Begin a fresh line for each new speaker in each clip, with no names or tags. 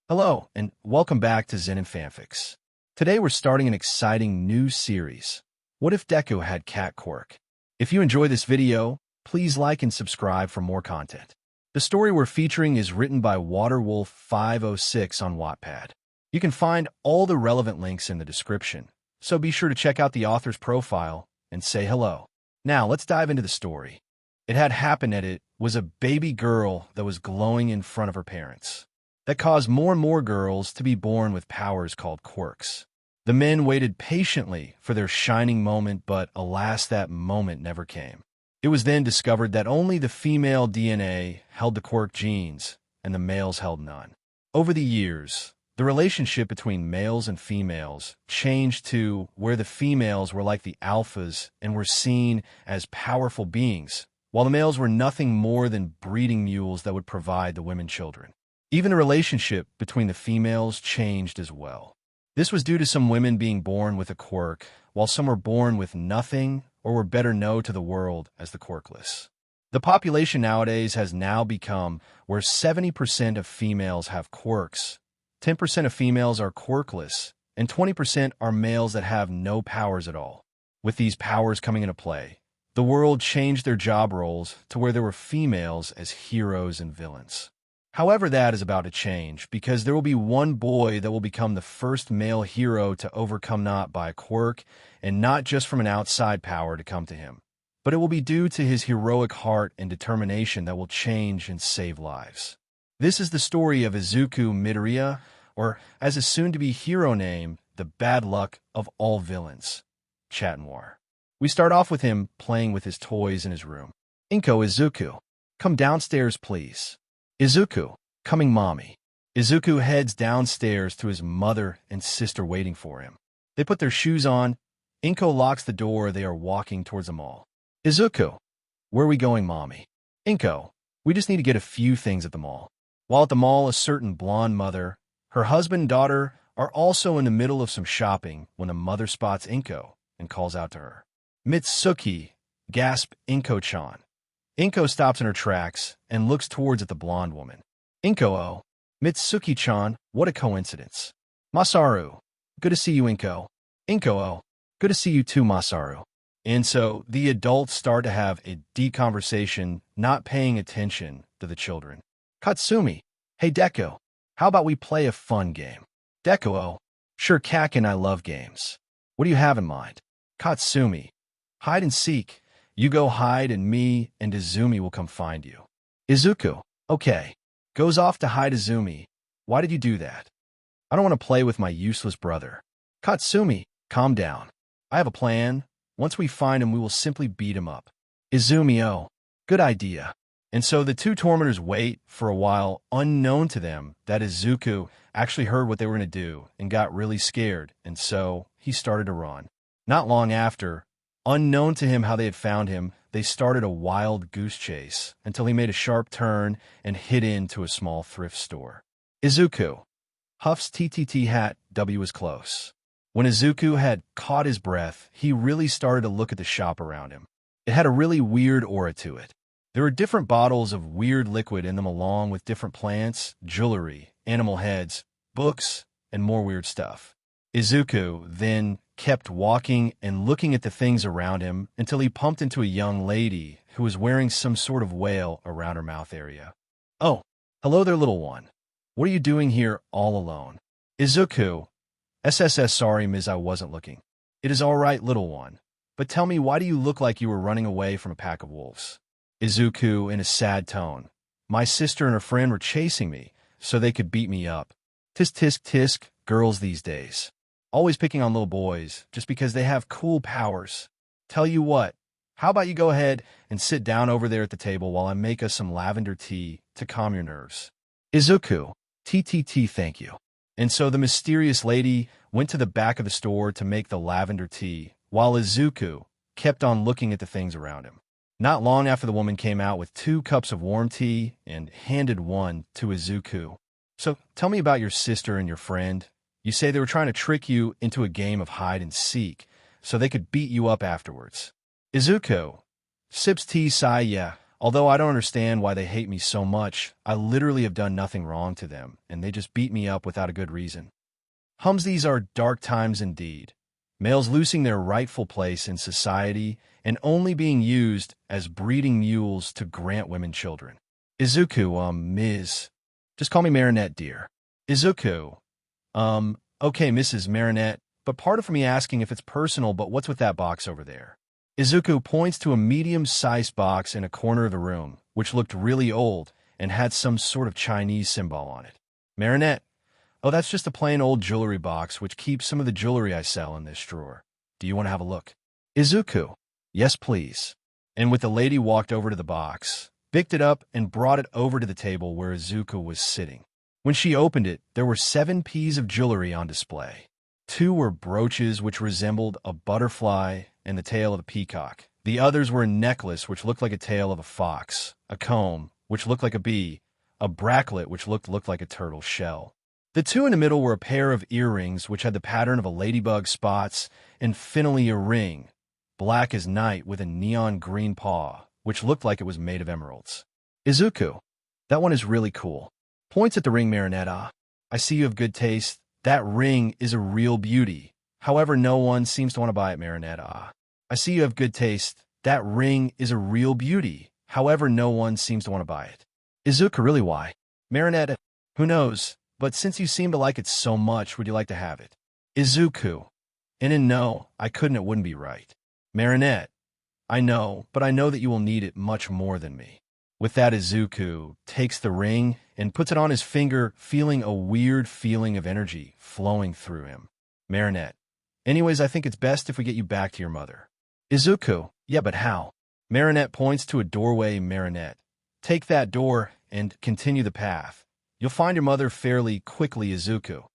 Hello, and welcome back to Zenin Fanfics. Today we're starting an exciting new series. What if Deku had cat Quirk? If you enjoy this video, please like and subscribe for more content. The story we're featuring is written by Waterwolf506 on Wattpad. You can find all the relevant links in the description, so be sure to check out the author's profile and say hello. Now let's dive into the story. It had happened and it was a baby girl that was glowing in front of her parents. That caused more and more girls to be born with powers called quirks. The men waited patiently for their shining moment, but alas, that moment never came. It was then discovered that only the female DNA held the quirk genes, and the males held none. Over the years, the relationship between males and females changed to where the females were like the alphas and were seen as powerful beings, while the males were nothing more than breeding mules that would provide the women children. Even the relationship between the females changed as well. This was due to some women being born with a quirk, while some were born with nothing or were better known to the world as the quirkless. The population nowadays has now become where 70% of females have quirks, 10% of females are quirkless, and 20% are males that have no powers at all. With these powers coming into play, the world changed their job roles to where there were females as heroes and villains. However, that is about to change because there will be one boy that will become the first male hero to overcome not by a quirk and not just from an outside power to come to him, but it will be due to his heroic heart and determination that will change and save lives. This is the story of Izuku Midorya, or as his soon-to-be hero name, the bad luck of all villains, Chat Noir. We start off with him playing with his toys in his room. Inko, Izuku, come downstairs, please. Izuku, coming, mommy. Izuku heads downstairs to his mother and sister waiting for him. They put their shoes on. Inko locks the door. They are walking towards the mall. Izuku, where are we going, mommy? Inko, we just need to get a few things at the mall. While at the mall, a certain blonde mother, her husband and daughter are also in the middle of some shopping when the mother spots Inko and calls out to her. Mitsuki, gasp Inko-chan. Inko stops in her tracks and looks towards at the blonde woman. Inko, oh, Mitsuki-chan, what a coincidence. Masaru, good to see you, Inko. Inko, oh, good to see you too, Masaru. And so the adults start to have a deep conversation, not paying attention to the children. Katsumi, hey Deku, how about we play a fun game? Deku, oh, sure, Kak and I love games. What do you have in mind? Katsumi, hide and seek. You go hide and me and Izumi will come find you. Izuku, okay. Goes off to hide Izumi. Why did you do that? I don't want to play with my useless brother. Katsumi, calm down. I have a plan. Once we find him, we will simply beat him up. Izumi, oh, good idea. And so the two tormentors wait for a while, unknown to them that Izuku actually heard what they were going to do and got really scared, and so he started to run. Not long after, unknown to him how they had found him, they started a wild goose chase until he made a sharp turn and hid into a small thrift store. Izuku huffs TTT hat, W is close. When Izuku had caught his breath, he really started to look at the shop around him. It had a really weird aura to it. There were different bottles of weird liquid in them along with different plants, jewelry, animal heads, books, and more weird stuff. Izuku then kept walking and looking at the things around him until he bumped into a young lady who was wearing some sort of veil around her mouth area. Oh, hello there, little one. What are you doing here all alone? Izuku, SSS, sorry, Ms. I wasn't looking. It is all right, little one. But tell me, why do you look like you were running away from a pack of wolves? Izuku, in a sad tone. My sister and her friend were chasing me so they could beat me up. Tisk tisk tisk, girls these days. Always picking on little boys just because they have cool powers. Tell you what, how about you go ahead and sit down over there at the table while I make us some lavender tea to calm your nerves. Izuku, TTT, thank you. And so the mysterious lady went to the back of the store to make the lavender tea, while Izuku kept on looking at the things around him. Not long after, the woman came out with 2 cups of warm tea and handed one to Izuku. So tell me about your sister and your friend. You say they were trying to trick you into a game of hide and seek so they could beat you up afterwards. Izuku sips tea, sigh, yeah, Although I don't understand why they hate me so much, I literally have done nothing wrong to them, and they just beat me up without a good reason. These are dark times indeed. Males losing their rightful place in society and only being used as breeding mules to grant women children. Izuku, Ms. Just call me Marinette, dear. Izuku, okay, Mrs. Marinette, but pardon for me asking if it's personal, but what's with that box over there? Izuku points to a medium-sized box in a corner of the room, which looked really old and had some sort of Chinese symbol on it. Marinette, oh, that's just a plain old jewelry box which keeps some of the jewelry I sell in this drawer. Do you want to have a look? Izuku, yes, please. And with the lady walked over to the box, picked it up, and brought it over to the table where Izuku was sitting. When she opened it, there were 7 pieces of jewelry on display. 2 were brooches which resembled a butterfly and the tail of a peacock. The others were a necklace which looked like a tail of a fox, a comb which looked like a bee, a bracelet which looked like a turtle shell. The 2 in the middle were a pair of earrings which had the pattern of a ladybug spots, and finally a ring, black as night with a neon green paw, which looked like it was made of emeralds. Izuku, that one is really cool. Points at the ring. Marinette, I see you have good taste. That ring is a real beauty. However, no one seems to want to buy it. Marinette, I see you have good taste. That ring is a real beauty. However, no one seems to want to buy it. Izuku, really, why? Marinette, who knows? But since you seem to like it so much, would you like to have it? Izuku, no, I couldn't, it wouldn't be right. Marinette, I know, but I know that you will need it much more than me. With that, Izuku takes the ring and puts it on his finger, feeling a weird feeling of energy flowing through him. Marinette, anyways, I think it's best if we get you back to your mother. Izuku, yeah, but how? Marinette points to a doorway. Marinette, take that door and continue the path. You'll find your mother fairly quickly. Izuku,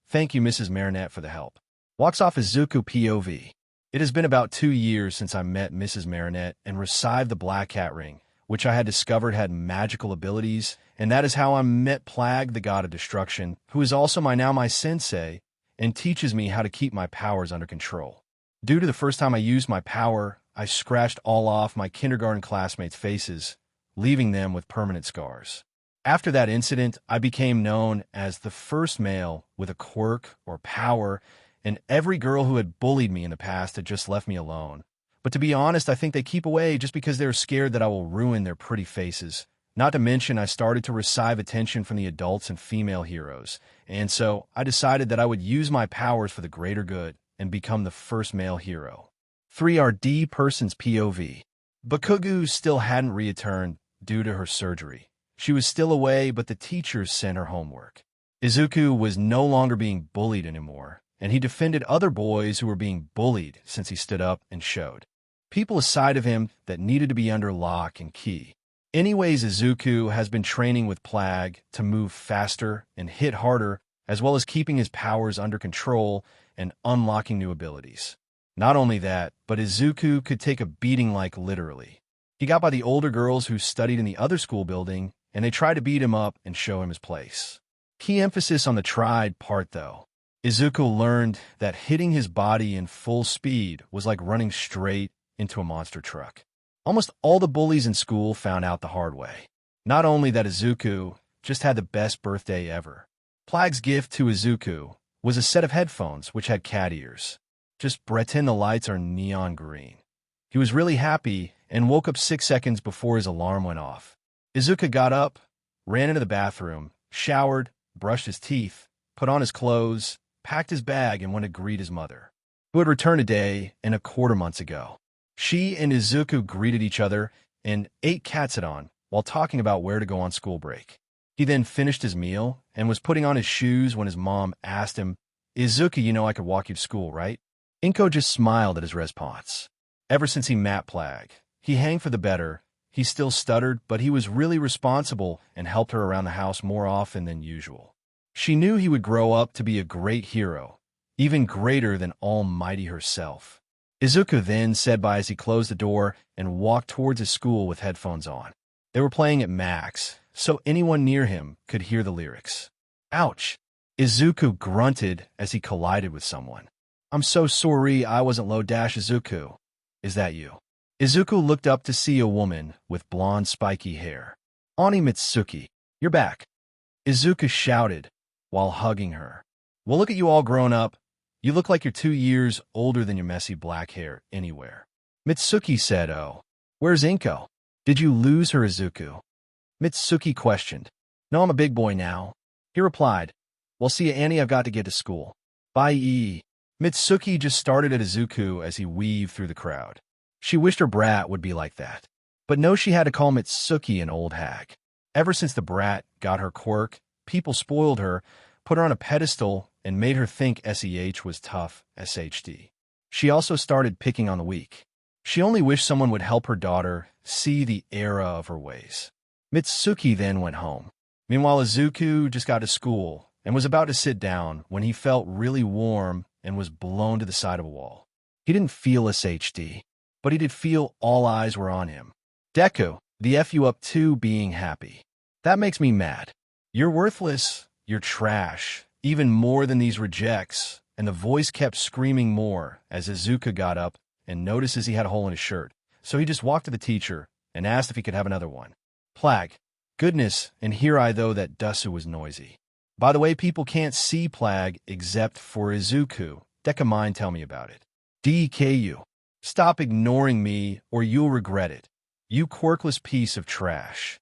thank you, Mrs. Marinette, for the help. Walks off. Izuku POV. It has been about 2 years since I met Mrs. Marinette and received the Black Cat Ring, which I had discovered had magical abilities, and that is how I met Plague, the god of destruction, who is also my sensei, and teaches me how to keep my powers under control. Due to the first time I used my power, I scratched all off my kindergarten classmates' faces, leaving them with permanent scars. After that incident, I became known as the first male with a quirk or power, and every girl who had bullied me in the past had just left me alone. But to be honest, I think they keep away just because they're scared that I will ruin their pretty faces. Not to mention, I started to receive attention from the adults and female heroes, and so I decided that I would use my powers for the greater good and become the first male hero. 3RD person's POV. Bakugou still hadn't returned due to her surgery. She was still away, but the teachers sent her homework. Izuku was no longer being bullied anymore, and he defended other boys who were being bullied since he stood up and showed people a side of him that needed to be under lock and key. Anyways, Izuku has been training with Plague to move faster and hit harder, as well as keeping his powers under control and unlocking new abilities. Not only that, but Izuku could take a beating like literally. He got by the older girls who studied in the other school building, and they tried to beat him up and show him his place. Key emphasis on the tried part, though. Izuku learned that hitting his body in full speed was like running straight into a monster truck. Almost all the bullies in school found out the hard way. Not only that, Izuku just had the best birthday ever. Plague's gift to Izuku was a set of headphones which had cat ears. Just pretend the lights are neon green. He was really happy and woke up 6 seconds before his alarm went off. Izuku got up, ran into the bathroom, showered, brushed his teeth, put on his clothes, packed his bag, and went to greet his mother, who had returned a day and a quarter months ago. She and Izuku greeted each other and ate katsudan while talking about where to go on school break. He then finished his meal and was putting on his shoes when his mom asked him, Izuku, you know I could walk you to school, right? Inko just smiled at his response. Ever since he met Plague, he hang for the better. He still stuttered, but he was really responsible and helped her around the house more often than usual. She knew he would grow up to be a great hero, even greater than Almighty herself. Izuku then said bye as he closed the door and walked towards his school with headphones on. They were playing at max, so anyone near him could hear the lyrics. Ouch! Izuku grunted as he collided with someone. I'm so sorry I wasn't low dash. Izuku. Is that you? Izuku looked up to see a woman with blonde spiky hair. "Ani Mitsuki, you're back," Izuku shouted while hugging her. "Well, look at you all grown up. You look like you're 2 years older than your messy black hair anywhere." Mitsuki said, "Oh, where's Inko? Did you lose her, Izuku?" Mitsuki questioned. "No, I'm a big boy now," he replied. "Well, see ya, Annie, I've got to get to school. Bye." Mitsuki just started at Izuku as he weaved through the crowd. She wished her brat would be like that. But no, she had to call Mitsuki an old hag. Ever since the brat got her quirk, people spoiled her, put her on a pedestal, and made her think SEH was tough, SHD. She also started picking on the weak. She only wished someone would help her daughter see the error of her ways. Mitsuki then went home. Meanwhile, Izuku just got to school and was about to sit down when he felt really warm and was blown to the side of a wall. He didn't feel SHD, but he did feel all eyes were on him. "Deku, the F you up to being happy. That makes me mad. You're worthless, you're trash, even more than these rejects," and the voice kept screaming more as Izuku got up and notices he had a hole in his shirt. So he just walked to the teacher and asked if he could have another one. Plag. Goodness, and here I though that Dasu was noisy. By the way, people can't see Plag except for Izuku. Deku, mind tell me about it. DKU. Stop ignoring me or you'll regret it. You quirkless piece of trash.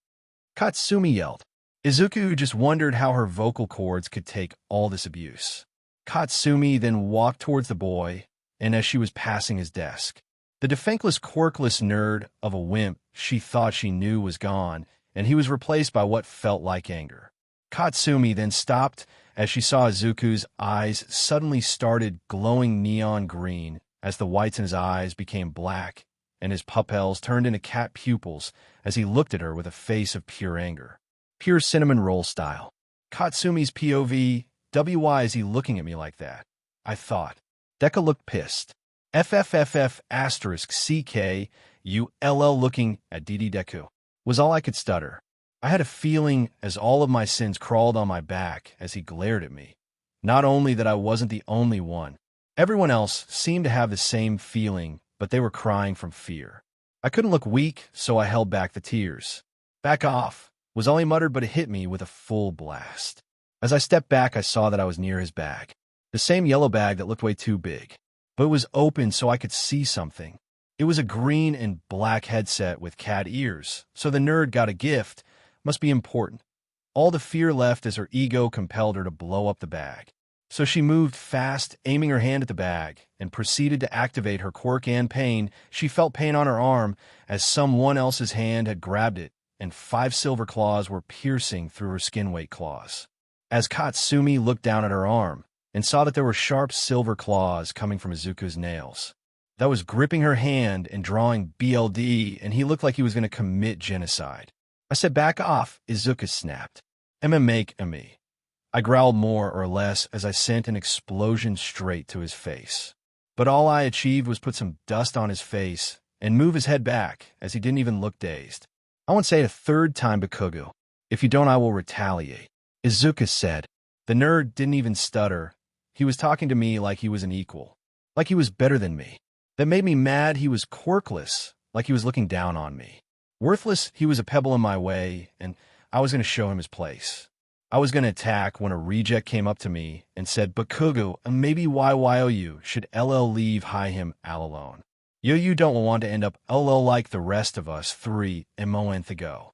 Katsumi yelled. Izuku just wondered how her vocal cords could take all this abuse. Katsumi then walked towards the boy, and as she was passing his desk, the defenseless quirkless nerd of a wimp she thought she knew was gone, and he was replaced by what felt like anger. Katsumi then stopped as she saw Izuku's eyes suddenly started glowing neon green as the whites in his eyes became black and his pupils turned into cat pupils as he looked at her with a face of pure anger. Pure cinnamon roll style. Katsumi's POV, why is he looking at me like that? I thought. Deku looked pissed. FFFF asterisk CK ULL looking at DD Deku was all I could stutter. I had a feeling as all of my sins crawled on my back as he glared at me. Not only that I wasn't the only one. Everyone else seemed to have the same feeling, but they were crying from fear. I couldn't look weak, so I held back the tears. "Back off," was all he muttered, but it hit me with a full blast. As I stepped back, I saw that I was near his bag. The same yellow bag that looked way too big. But it was open so I could see something. It was a green and black headset with cat ears, so the nerd got a gift. Must be important. All the fear left as her ego compelled her to blow up the bag. So she moved fast, aiming her hand at the bag, and proceeded to activate her quirk and pain. She felt pain on her arm as someone else's hand had grabbed it, and 5 silver claws were piercing through her skin-weight claws. As Katsumi looked down at her arm and saw that there were sharp silver claws coming from Izuku's nails, that was gripping her hand and drawing BLD, and he looked like he was going to commit genocide. I said, "Back off," Izuku snapped. Make me. I growled more or less as I sent an explosion straight to his face. But all I achieved was put some dust on his face and move his head back as he didn't even look dazed. "I won't say it a third time, Bakugo. If you don't, I will retaliate," Izuku said. The nerd didn't even stutter. He was talking to me like he was an equal, like he was better than me. That made me mad. He was quirkless, like he was looking down on me. Worthless, he was a pebble in my way, and I was going to show him his place. I was going to attack when a reject came up to me and said, "Bakugo, maybe YYOU should LL leave high him all alone. You don't want to end up LL like the rest of us 3 months ago."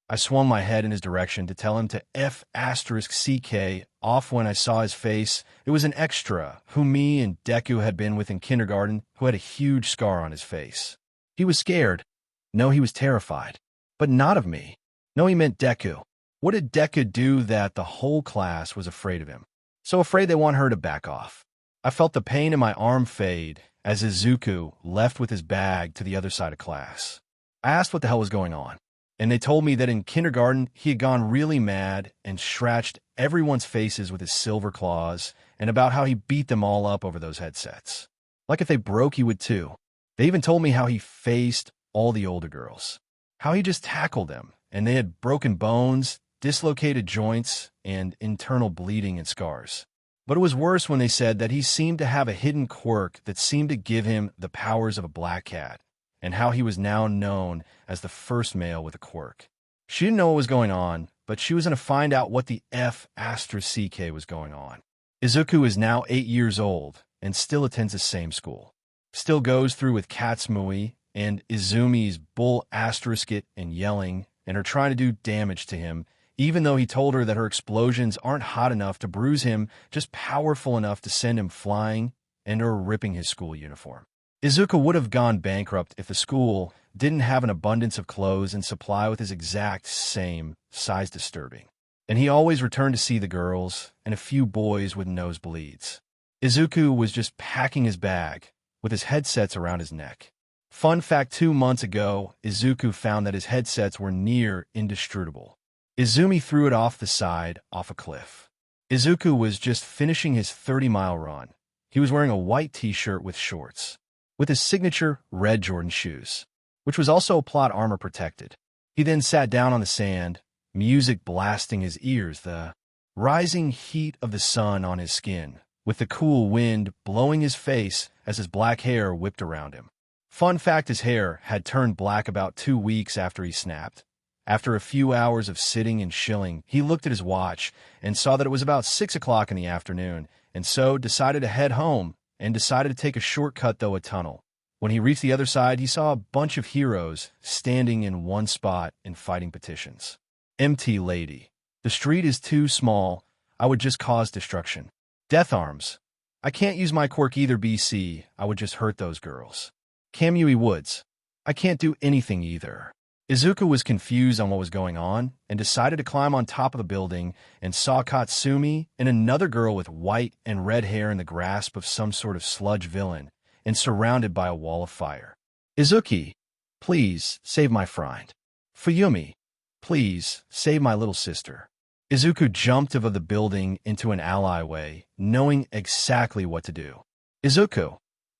I swung my head in his direction to tell him to F asterisk CK off when I saw his face. It was an extra who me and Deku had been with in kindergarten who had a huge scar on his face. He was scared. No, he was terrified. But not of me. No, he meant Deku. What did Deku do that the whole class was afraid of him? So afraid they want her to back off. I felt the pain in my arm fade as Izuku left with his bag to the other side of class. I asked what the hell was going on, and they told me that in kindergarten he had gone really mad and scratched everyone's faces with his silver claws, and about how he beat them all up over those headsets. Like if they broke, he would too. They even told me how he faced all the older girls, how he just tackled them, and they had broken bones, dislocated joints, and internal bleeding and scars. But it was worse when they said that he seemed to have a hidden quirk that seemed to give him the powers of a black cat, and how he was now known as the first male with a quirk. She didn't know what was going on, but she was going to find out what the F*** was going on. Izuku is now 8 years old and still attends the same school. Still goes through with Katsumi and Izumi's bull asterisk it and yelling and are trying to do damage to him, even though he told her that her explosions aren't hot enough to bruise him, just powerful enough to send him flying and or ripping his school uniform. Izuku would have gone bankrupt if the school didn't have an abundance of clothes and supply with his exact same size disturbing. And he always returned to see the girls and a few boys with nosebleeds. Izuku was just packing his bag with his headsets around his neck. Fun fact, 2 months ago, Izuku found that his headsets were near indestructible. Izumi threw it off the side, off a cliff. Izuku was just finishing his 30-mile run. He was wearing a white t-shirt with shorts, with his signature red Jordan shoes, which was also plot armor protected. He then sat down on the sand, music blasting his ears, the rising heat of the sun on his skin, with the cool wind blowing his face as his black hair whipped around him. Fun fact, his hair had turned black about 2 weeks after he snapped. After a few hours of sitting and chilling, he looked at his watch and saw that it was about 6 o'clock in the afternoon, and so decided to head home and decided to take a shortcut through a tunnel. When he reached the other side, he saw a bunch of heroes standing in one spot and fighting petitions. Empty lady. The street is too small. I would just cause destruction. Death arms. I can't use my quirk either, BC. I would just hurt those girls. Kamui Woods. I can't do anything either. Izuku was confused on what was going on and decided to climb on top of the building and saw Katsumi and another girl with white and red hair in the grasp of some sort of sludge villain and surrounded by a wall of fire. Izuki, please save my friend. Fuyumi, please save my little sister. Izuku jumped out of the building into an alleyway, knowing exactly what to do. Izuku,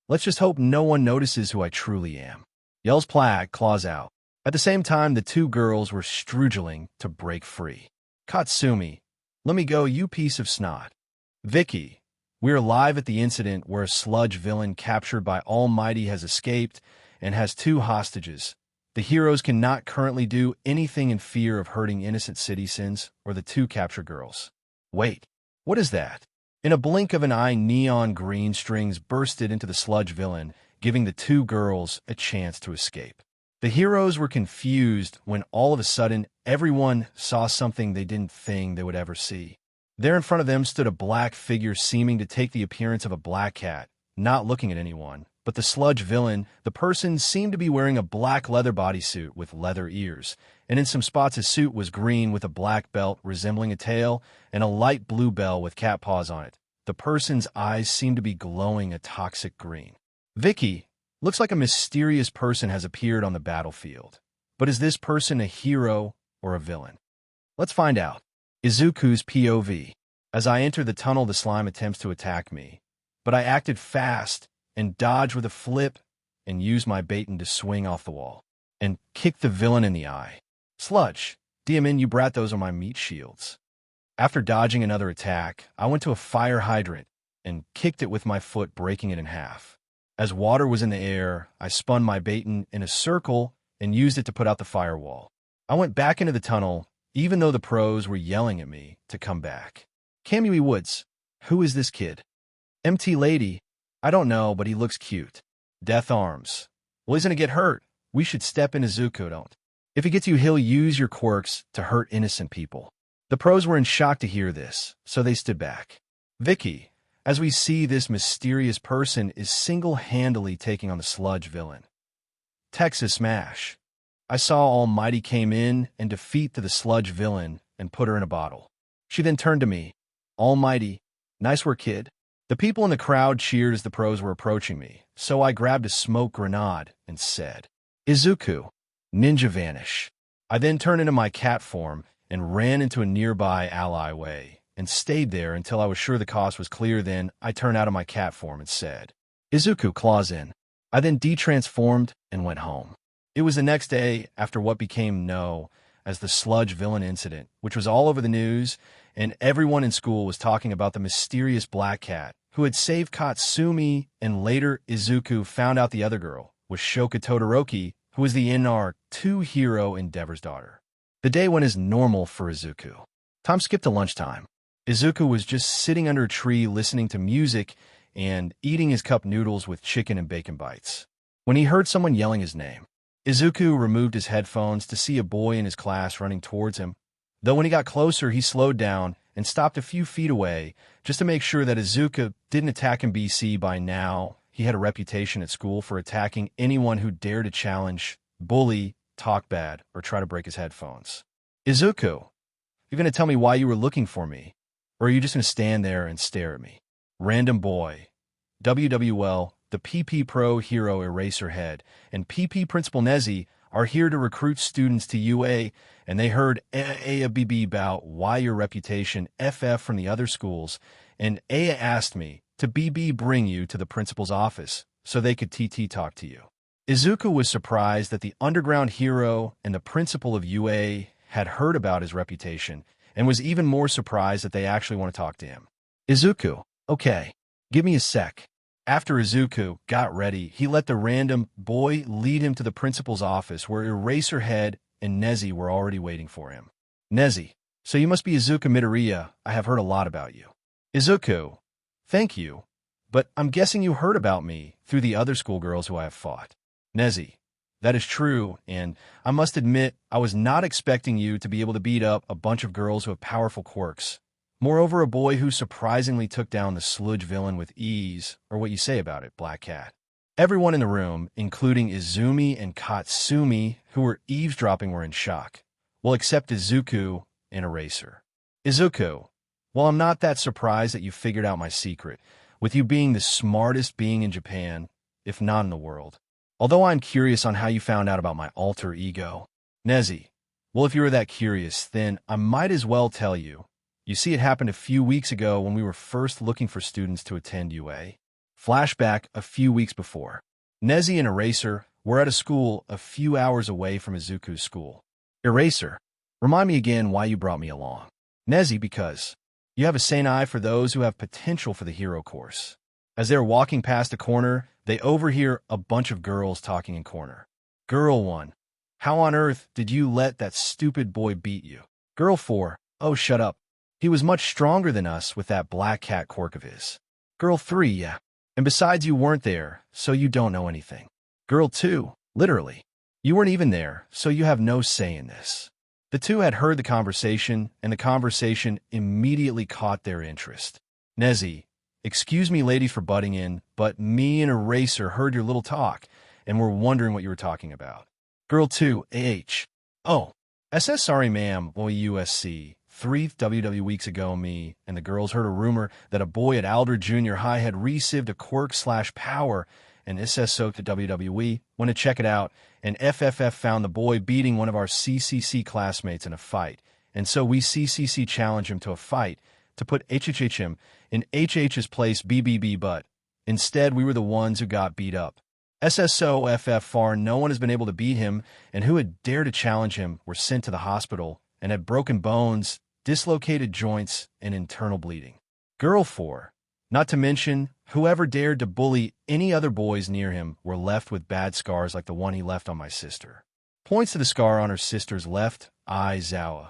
let's just hope no one notices who I truly am. Yells Plague, claws out. At the same time, the two girls were struggling to break free. Katsumi, let me go, you piece of snot. Vicky, we're live at the incident where a sludge villain captured by Almighty has escaped and has 2 hostages. The heroes cannot currently do anything in fear of hurting innocent citizens or the 2 captured girls. Wait, what is that? In a blink of an eye, neon green strings bursted into the sludge villain, giving the 2 girls a chance to escape. The heroes were confused when all of a sudden everyone saw something they didn't think they would ever see. There in front of them stood a black figure seeming to take the appearance of a black cat, not looking at anyone. But the sludge villain, the person seemed to be wearing a black leather bodysuit with leather ears, and in some spots his suit was green with a black belt resembling a tail and a light blue bell with cat paws on it. The person's eyes seemed to be glowing a toxic green. Vicky, looks like a mysterious person has appeared on the battlefield. But is this person a hero or a villain? Let's find out. Izuku's POV. As I enter the tunnel, the slime attempts to attack me, but I acted fast and dodged with a flip and used my baton to swing off the wall and kick the villain in the eye. Sludge, DMN, you brat, those are my meat shields. After dodging another attack, I went to a fire hydrant and kicked it with my foot, breaking it in half. As water was in the air, I spun my baton in a circle and used it to put out the firewall. I went back into the tunnel, even though the pros were yelling at me to come back. Kamui Woods, who is this kid? Empty lady, I don't know, but he looks cute. Death arms. Well, he's gonna get hurt. We should step in. Izuku, don't. If he gets you, he'll use your quirks to hurt innocent people. The pros were in shock to hear this, so they stood back. Vicky, as we see, this mysterious person is single-handedly taking on the sludge villain. Texas Smash. I saw Almighty came in and defeat the sludge villain and put her in a bottle. She then turned to me. Almighty, nice work, kid. The people in the crowd cheered as the pros were approaching me, so I grabbed a smoke grenade and said, Izuku, ninja vanish. I then turned into my cat form and ran into a nearby alleyway and stayed there until I was sure the coast was clear. Then I turned out of my cat form and said, Izuku, claws in. I then detransformed and went home. It was the next day after what became known as the sludge villain incident, which was all over the news, and everyone in school was talking about the mysterious black cat who had saved Katsumi, and later Izuku found out the other girl was Shoka Todoroki, who was the NR2 hero Endeavor's daughter. The day went as normal for Izuku. Time skipped to lunchtime. Izuku was just sitting under a tree listening to music and eating his cup noodles with chicken and bacon bites, when he heard someone yelling his name. Izuku removed his headphones to see a boy in his class running towards him, though when he got closer he slowed down and stopped a few feet away just to make sure that Izuku didn't attack him. By now, he had a reputation at school for attacking anyone who dared to challenge, bully, talk bad, or try to break his headphones. Izuku, you're going to tell me why you were looking for me, or are you just going to stand there and stare at me? Random boy. WWL, the PP Pro hero Eraserhead, and PP Principal Nezi are here to recruit students to UA, and they heard AABB about why your reputation FF from the other schools, and Aya asked me to BB bring you to the principal's office so they could TT talk to you. Izuku was surprised that the underground hero and the principal of UA had heard about his reputation, and was even more surprised that they actually want to talk to him. Izuku, okay, give me a sec. After Izuku got ready, he let the random boy lead him to the principal's office where Eraserhead and Nezi were already waiting for him. Nezi, so you must be Izuku Midorya. I have heard a lot about you. Izuku, thank you, but I'm guessing you heard about me through the other schoolgirls who I have fought. Nezi, that is true, and I must admit I was not expecting you to be able to beat up a bunch of girls who have powerful quirks. Moreover, a boy who surprisingly took down the sludge villain with ease, or what you say about it, Black Cat. Everyone in the room, including Izumi and Katsumi, who were eavesdropping, were in shock. Well, except Izuku and Eraser. Izuku, well, I'm not that surprised that you figured out my secret, with you being the smartest being in Japan, if not in the world. Although I'm curious on how you found out about my alter ego. Nezi, well, if you were that curious, then I might as well tell you. You see, it happened a few weeks ago when we were first looking for students to attend UA. Flashback a few weeks before. Nezi and Eraser were at a school a few hours away from Izuku's school. Eraser, remind me again why you brought me along. Nezi, because you have a sane eye for those who have potential for the hero course. As they were walking past a corner, they overhear a bunch of girls talking in corner. Girl 1, how on earth did you let that stupid boy beat you? Girl 4, oh, shut up. He was much stronger than us with that black cat quirk of his. Girl 3, yeah. And besides, you weren't there, so you don't know anything. Girl 2, literally. You weren't even there, so you have no say in this. The two had heard the conversation, and the conversation immediately caught their interest. Nezi, excuse me ladies for butting in, but me and Eraser heard your little talk, and were wondering what you were talking about. Girl 2, oh, SS sorry ma'am, boy USC. 3 WW weeks ago, me and the girls heard a rumor that a boy at Alder Junior High had received a quirk/power, and SSO to WWE went to check it out, and FFF found the boy beating one of our CCC classmates in a fight, and so we CCC challenged him to a fight to put him in HH's place BBB, but instead we were the ones who got beat up. SSO FF far no one has been able to beat him, and who had dared to challenge him were sent to the hospital and had broken bones, dislocated joints, and internal bleeding. Girl 4, not to mention, whoever dared to bully any other boys near him were left with bad scars like the one he left on my sister. Points to the scar on her sister's left eye, Zawa.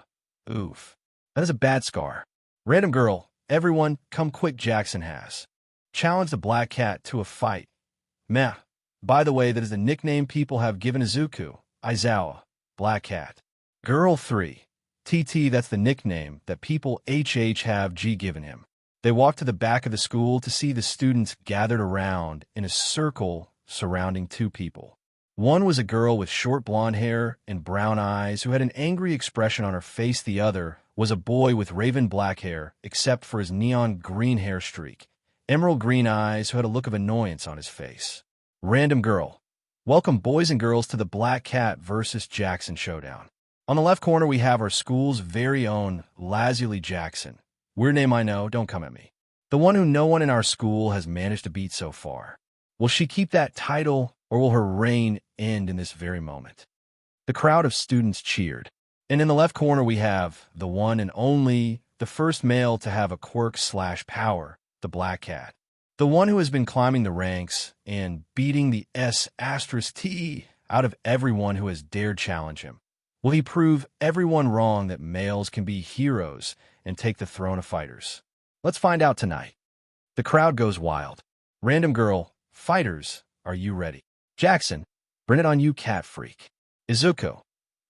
Oof. That is a bad scar. Random girl, everyone, come quick, Jackson has challenged the Black Cat to a fight. Meh. By the way, that is the nickname people have given Izuku, Aizawa, Black Cat. Girl 3. TT, that's the nickname that people have given him. They walked to the back of the school to see the students gathered around in a circle surrounding two people. One was a girl with short blonde hair and brown eyes who had an angry expression on her face. The other was a boy with raven black hair, except for his neon green hair streak, emerald green eyes who had a look of annoyance on his face. Random girl. Welcome boys and girls to the Black Cat vs. Jackson showdown. On the left corner, we have our school's very own Lazuli Jackson. Weird name, I know, don't come at me. The one who no one in our school has managed to beat so far. Will she keep that title, or will her reign end in this very moment? The crowd of students cheered. And in the left corner, we have the one and only, the first male to have a quirk/power, the Black Cat. The one who has been climbing the ranks and beating the S*T out of everyone who has dared challenge him. Will he prove everyone wrong that males can be heroes and take the throne of fighters? Let's find out tonight. The crowd goes wild. Random girl, fighters, are you ready? Jackson, bring it on you, cat freak. Izuku,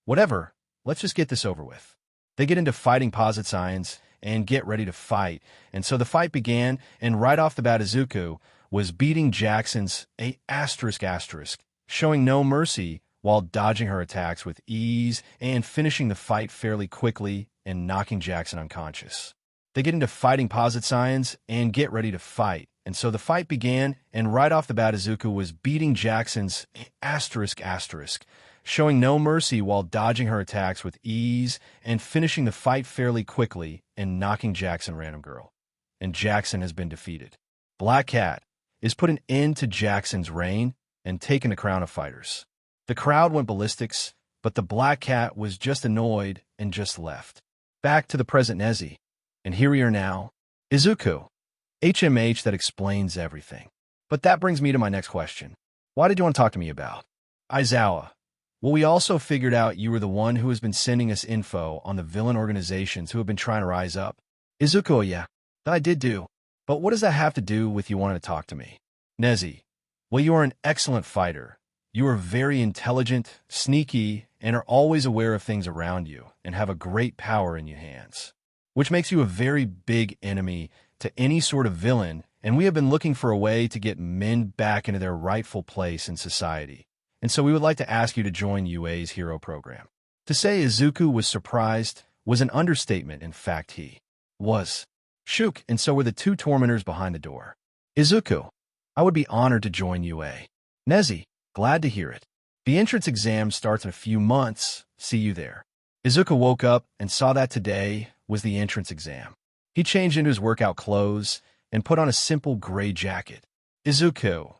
whatever, let's just get this over with. They get into fighting posit signs and get ready to fight, and so the fight began, and right off the bat Izuku was beating Jackson's ***, showing no mercy while dodging her attacks with ease and finishing the fight fairly quickly and knocking Jackson unconscious. They get into fighting posit signs and get ready to fight, and so the fight began, and right off the bat Izuku was beating Jackson's ***, showing no mercy while dodging her attacks with ease and finishing the fight fairly quickly and knocking Jackson random girl. And Jackson has been defeated. Black Cat is put an end to Jackson's reign and taken the crown of fighters. The crowd went ballistics, but the Black Cat was just annoyed and just left. Back to the present Nezi. And here we are now. Izuku. HMH that explains everything. But that brings me to my next question. Why did you want to talk to me about? Aizawa. Well, we also figured out you were the one who has been sending us info on the villain organizations who have been trying to rise up. Izuku, yeah, that I did do. But what does that have to do with you wanting to talk to me? Nezi. Well, you are an excellent fighter. You are very intelligent, sneaky, and are always aware of things around you, and have a great power in your hands, which makes you a very big enemy to any sort of villain, and we have been looking for a way to get men back into their rightful place in society. And so we would like to ask you to join UA's hero program. To say Izuku was surprised was an understatement. In fact, he was shook, and so were the two tormentors behind the door. Izuku, I would be honored to join UA. Nezi, glad to hear it. The entrance exam starts in a few months. See you there. Izuku woke up and saw that today was the entrance exam. He changed into his workout clothes and put on a simple gray jacket. Izuku,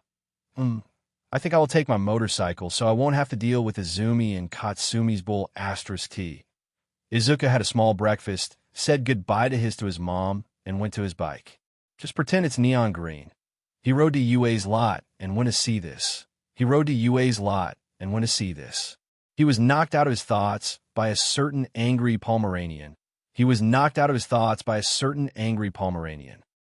I think I will take my motorcycle so I won't have to deal with Izumi and Katsumi's bull *T. Izuku had a small breakfast, said goodbye to his mom, and went to his bike. Just pretend it's neon green. He rode to UA's lot and went to see this. He was knocked out of his thoughts by a certain angry Pomeranian.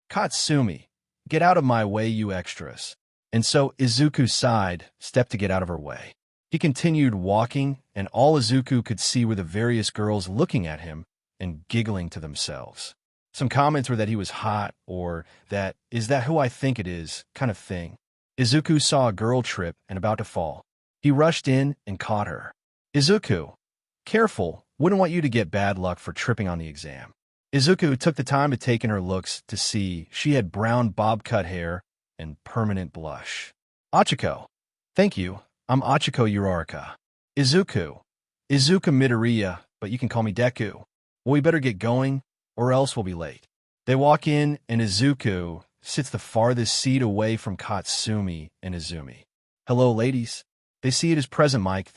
Katsumi, get out of my way, you extras. And so Izuku sighed, stepped to get out of her way. He continued walking, and all Izuku could see were the various girls looking at him and giggling to themselves. Some comments were that he was hot, or that, is that who I think it is, kind of thing. Izuku saw a girl trip and about to fall. He rushed in and caught her. Izuku, careful, wouldn't want you to get bad luck for tripping on the exam. Izuku took the time to take in her looks to see she had brown bob-cut hair and permanent blush. Achiko, thank you, I'm Achiko Uraraka. Izuku Midorya, but you can call me Deku. Well, we better get going, or else we'll be late. They walk in, and Izuku sits the farthest seat away from Katsumi and Izumi. Hello, ladies. They see it is present, Mike.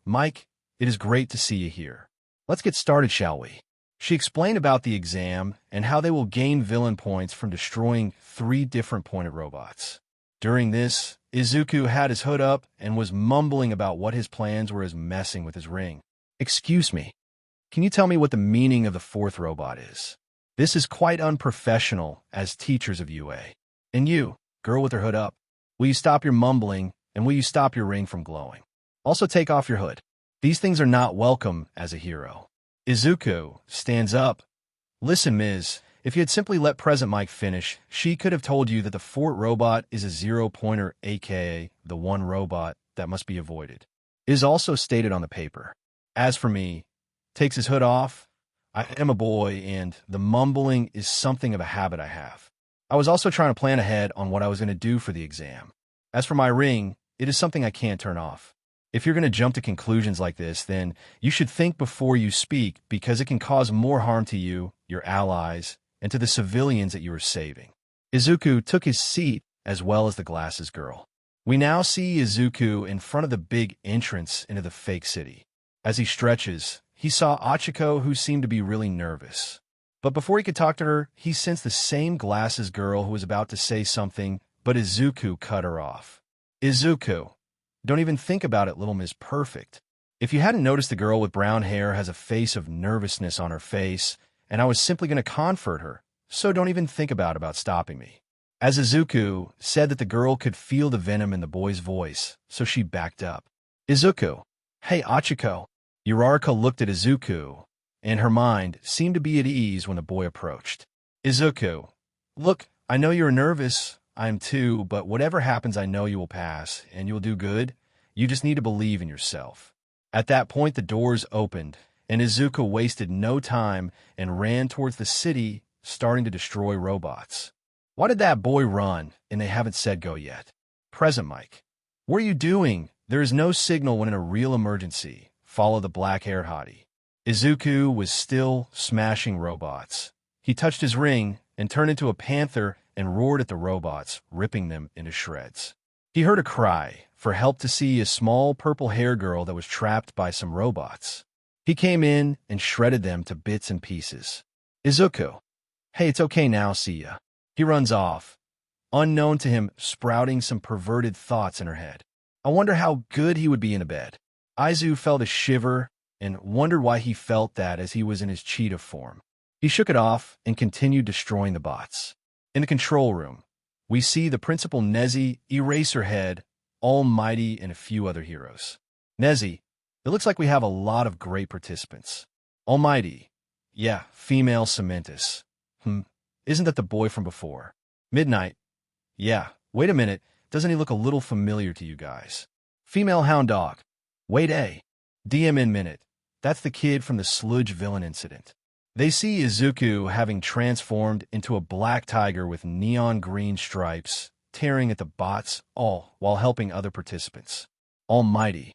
Mike, it is great to see you here. Let's get started, shall we? She explained about the exam and how they will gain villain points from destroying 3 different pointed robots. During this, Izuku had his hood up and was mumbling about what his plans were as messing with his ring. Excuse me, can you tell me what the meaning of the 4th robot is? This is quite unprofessional as teachers of UA. And you, girl with her hood up, will you stop your mumbling and will you stop your ring from glowing? Also take off your hood. These things are not welcome as a hero. Izuku stands up. Listen, Ms., if you had simply let Present Mike finish, she could have told you that the 4th robot is a 0-pointer, aka the one robot that must be avoided. It is also stated on the paper. As for me, takes his hood off. I am a boy, and the mumbling is something of a habit I have. I was also trying to plan ahead on what I was going to do for the exam. As for my ring, it is something I can't turn off. If you're going to jump to conclusions like this, then you should think before you speak, because it can cause more harm to you, your allies, and to the civilians that you are saving. Izuku took his seat as well as the glasses girl. We now see Izuku in front of the big entrance into the fake city. As he stretches, he saw Achiko, who seemed to be really nervous. But before he could talk to her, he sensed the same glasses girl who was about to say something, but Izuku cut her off. Izuku, don't even think about it, little Miss Perfect. If you hadn't noticed, the girl with brown hair has a face of nervousness on her face, and I was simply going to comfort her, so don't even think about stopping me. As Izuku said that, the girl could feel the venom in the boy's voice, so she backed up. Izuku. Hey, Achiko. Uraraka looked at Izuku, and her mind seemed to be at ease when the boy approached. Izuku. Look, I know you're nervous. I am too, but whatever happens, I know you will pass, and you will do good. You just need to believe in yourself. At that point, the doors opened, and Izuku wasted no time and ran towards the city, starting to destroy robots. Why did that boy run, and they haven't said go yet? Present Mike. What are you doing? There is no signal when in a real emergency. Follow the black-haired hottie. Izuku was still smashing robots. He touched his ring and turned into a panther and roared at the robots, ripping them into shreds. He heard a cry for help to see a small purple-haired girl that was trapped by some robots. He came in and shredded them to bits and pieces. Izuku. Hey, it's okay now, see ya. He runs off, unknown to him, sprouting some perverted thoughts in her head. I wonder how good he would be in a bed. Izu felt a shiver and wondered why he felt that as he was in his cheetah form. He shook it off and continued destroying the bots. In the control room, we see the principal Nezi, Eraserhead, Almighty, and a few other heroes. Nezi, it looks like we have a lot of great participants. Almighty, yeah, female Cementus. Isn't that the boy from before? Midnight, yeah, wait a minute, doesn't he look a little familiar to you guys? Female Hound Dog, wait DMN Minute, that's the kid from the sludge villain incident. They see Izuku having transformed into a black tiger with neon green stripes, tearing at the bots, all while helping other participants. Almighty,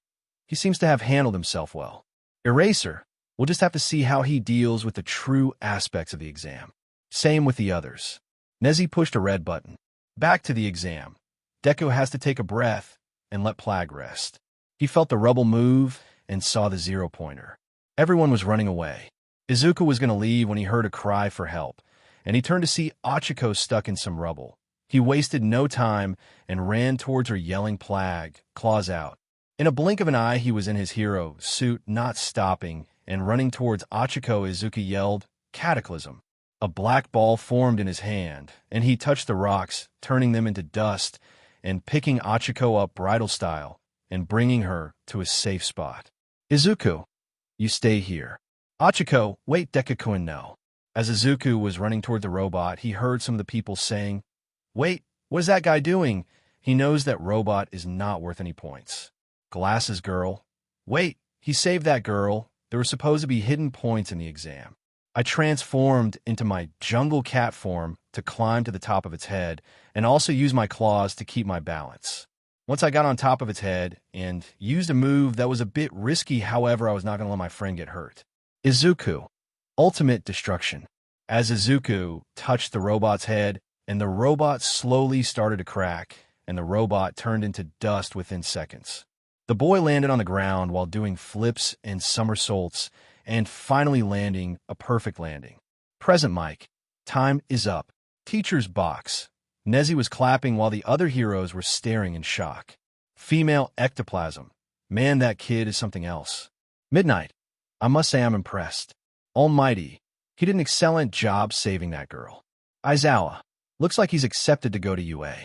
he seems to have handled himself well. Eraser, we'll just have to see how he deals with the true aspects of the exam. Same with the others. Nezi pushed a red button. Back to the exam. Deku has to take a breath and let Plague rest. He felt the rubble move and saw the zero-pointer. Everyone was running away. Izuku was going to leave when he heard a cry for help, and he turned to see Achiko stuck in some rubble. He wasted no time and ran towards her, yelling Plague, claws out. In a blink of an eye, he was in his hero suit, not stopping, and running towards Achiko. Izuku yelled, Cataclysm. A black ball formed in his hand, and he touched the rocks, turning them into dust, and picking Achiko up bridal style, and bringing her to a safe spot. Izuku, you stay here. Achiko, wait, Deku-kun, no. As Izuku was running toward the robot, he heard some of the people saying, Wait, what is that guy doing? He knows that robot is not worth any points. Glasses girl, wait, he saved that girl. There were supposed to be hidden points in the exam. I transformed into my jungle cat form to climb to the top of its head and also use my claws to keep my balance. Once I got on top of its head and used a move that was a bit risky, however, I was not going to let my friend get hurt. Izuku, ultimate destruction. As Izuku touched the robot's head, and the robot slowly started to crack, and the robot turned into dust within seconds. The boy landed on the ground while doing flips and somersaults, and finally landing a perfect landing. Present Mike, time is up. Teacher's box. Nezi was clapping while the other heroes were staring in shock. Female ectoplasm. Man, that kid is something else. Midnight. I must say I'm impressed. Almighty. He did an excellent job saving that girl. Aizawa. Looks like he's accepted to go to UA.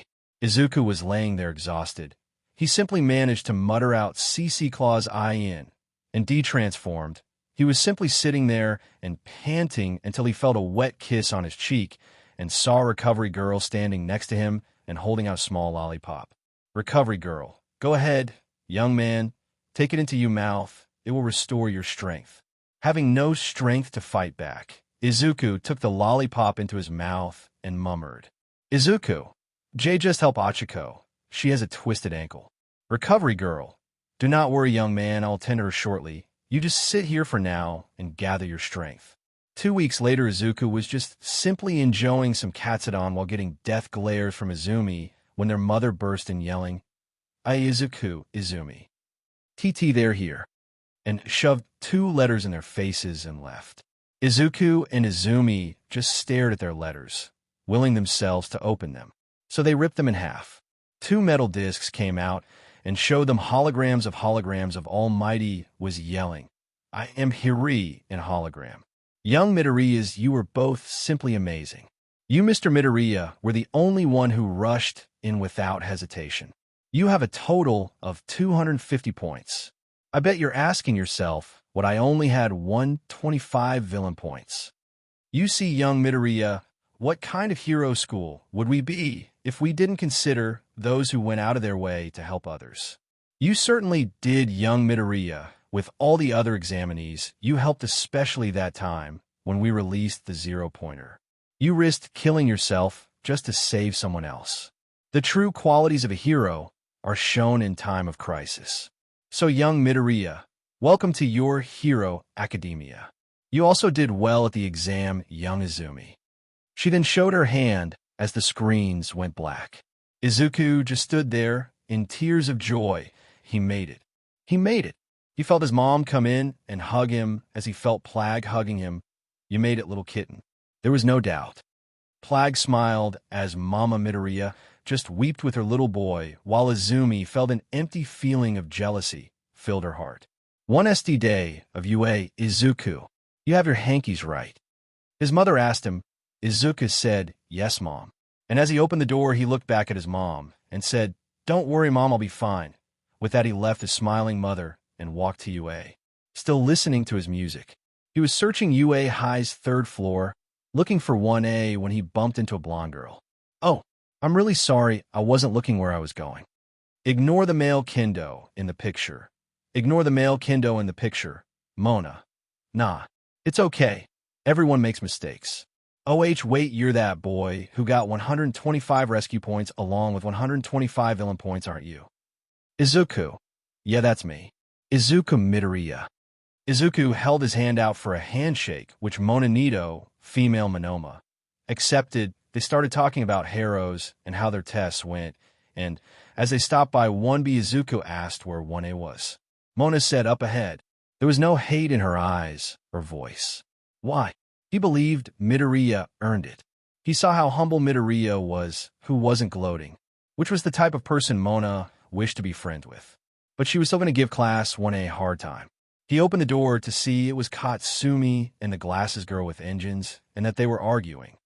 Izuku was laying there exhausted. He simply managed to mutter out CC Claws IN and de-transformed. He was simply sitting there and panting until he felt a wet kiss on his cheek and saw a recovery girl standing next to him and holding out a small lollipop. Recovery girl, go ahead, young man, take it into your mouth. It will restore your strength. Having no strength to fight back, Izuku took the lollipop into his mouth and murmured, Izuku, Jay, just help Achiko. She has a twisted ankle. Recovery girl, do not worry, young man, I'll tend to her shortly. You just sit here for now and gather your strength. 2 weeks later, Izuku was just simply enjoying some katsudon while getting death glares from Izumi when their mother burst in yelling, Izuku, Izumi. TT, they're here, and shoved 2 letters in their faces and left. Izuku and Izumi just stared at their letters, willing themselves to open them. So they ripped them in half. Two metal discs came out and showed them holograms of Almighty was yelling, "I am Hiri" in hologram. Young Midoriya's, you were both simply amazing. You, Mr. Midoriya, were the only one who rushed in without hesitation. You have a total of 250 points. I bet you're asking yourself what I only had 125 villain points. You see, young Midoriya, what kind of hero school would we be if we didn't consider those who went out of their way to help others? You certainly did, young Midoriya. With all the other examinees, you helped especially that time when we released the zero-pointer. You risked killing yourself just to save someone else. The true qualities of a hero are shown in time of crisis. So, young Midoriya, welcome to your hero academia. You also did well at the exam, young Izumi. She then showed her hand as the screens went black. Izuku just stood there in tears of joy. He made it. He made it. He felt his mom come in and hug him as he felt Plag hugging him. You made it, little kitten. There was no doubt. Plag smiled as Mama Midoriya just wept with her little boy, while Izumi felt an empty feeling of jealousy filled her heart. One SD day of UA, Izuku, you have your hankies right. His mother asked him. Izuku said, "Yes, Mom." And as he opened the door, he looked back at his mom and said, "Don't worry, Mom, I'll be fine." With that, he left his smiling mother and walked to UA, still listening to his music. He was searching UA High's third floor, looking for 1A when he bumped into a blonde girl. "Oh, I'm really sorry, I wasn't looking where I was going." Ignore the male kendo in the picture. Ignore the male kendo in the picture. Mona. Nah, it's okay. Everyone makes mistakes. OH, wait, you're that boy who got 125 rescue points along with 125 villain points, aren't you? Izuku. Yeah, that's me. Izuku Midorya. Izuku held his hand out for a handshake, which Mona Nido, female Monoma, accepted. They started talking about heroes and how their tests went, and as they stopped by 1B, Izuku asked where 1A was. Mona said up ahead. There was no hate in her eyes or voice. Why? He believed Midoriya earned it. He saw how humble Midoriya was, who wasn't gloating, which was the type of person Mona wished to be friends with. But she was still going to give class 1A a hard time. He opened the door to see it was Katsumi and the glasses girl with engines, and that they were arguing.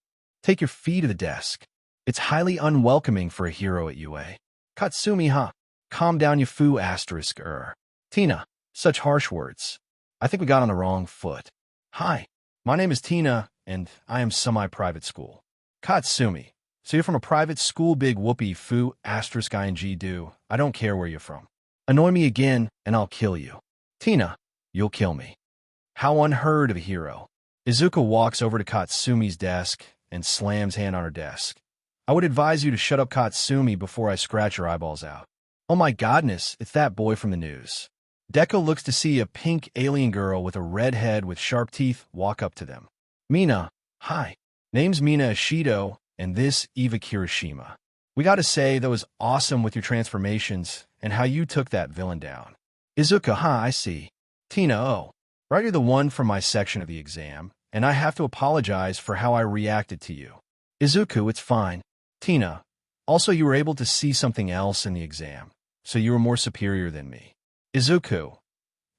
Take your feet to the desk. It's highly unwelcoming for a hero at UA. Katsumi, huh? Calm down, you foo asterisk. Tina, such harsh words. I think we got on the wrong foot. Hi, my name is Tina, and I am semi-private school. Katsumi, so you're from a private school, big whoopee foo asterisk ing do. I don't care where you're from. Annoy me again, and I'll kill you. Tina, you'll kill me. How unheard of a hero. Izuku walks over to Katsumi's desk and slams hand on her desk. I would advise you to shut up, Katsumi, before I scratch your eyeballs out. Oh my godness, it's that boy from the news. Deku looks to see a pink alien girl with a red head with sharp teeth walk up to them. Mina, hi. Name's Mina Ishido, and this Eva Kirishima. We gotta say, that was awesome with your transformations and how you took that villain down. Izuku, I see. Tina, oh. Right, you're the one from my section of the exam, and I have to apologize for how I reacted to you. Izuku, it's fine. Tina, also you were able to see something else in the exam, so you were more superior than me. Izuku,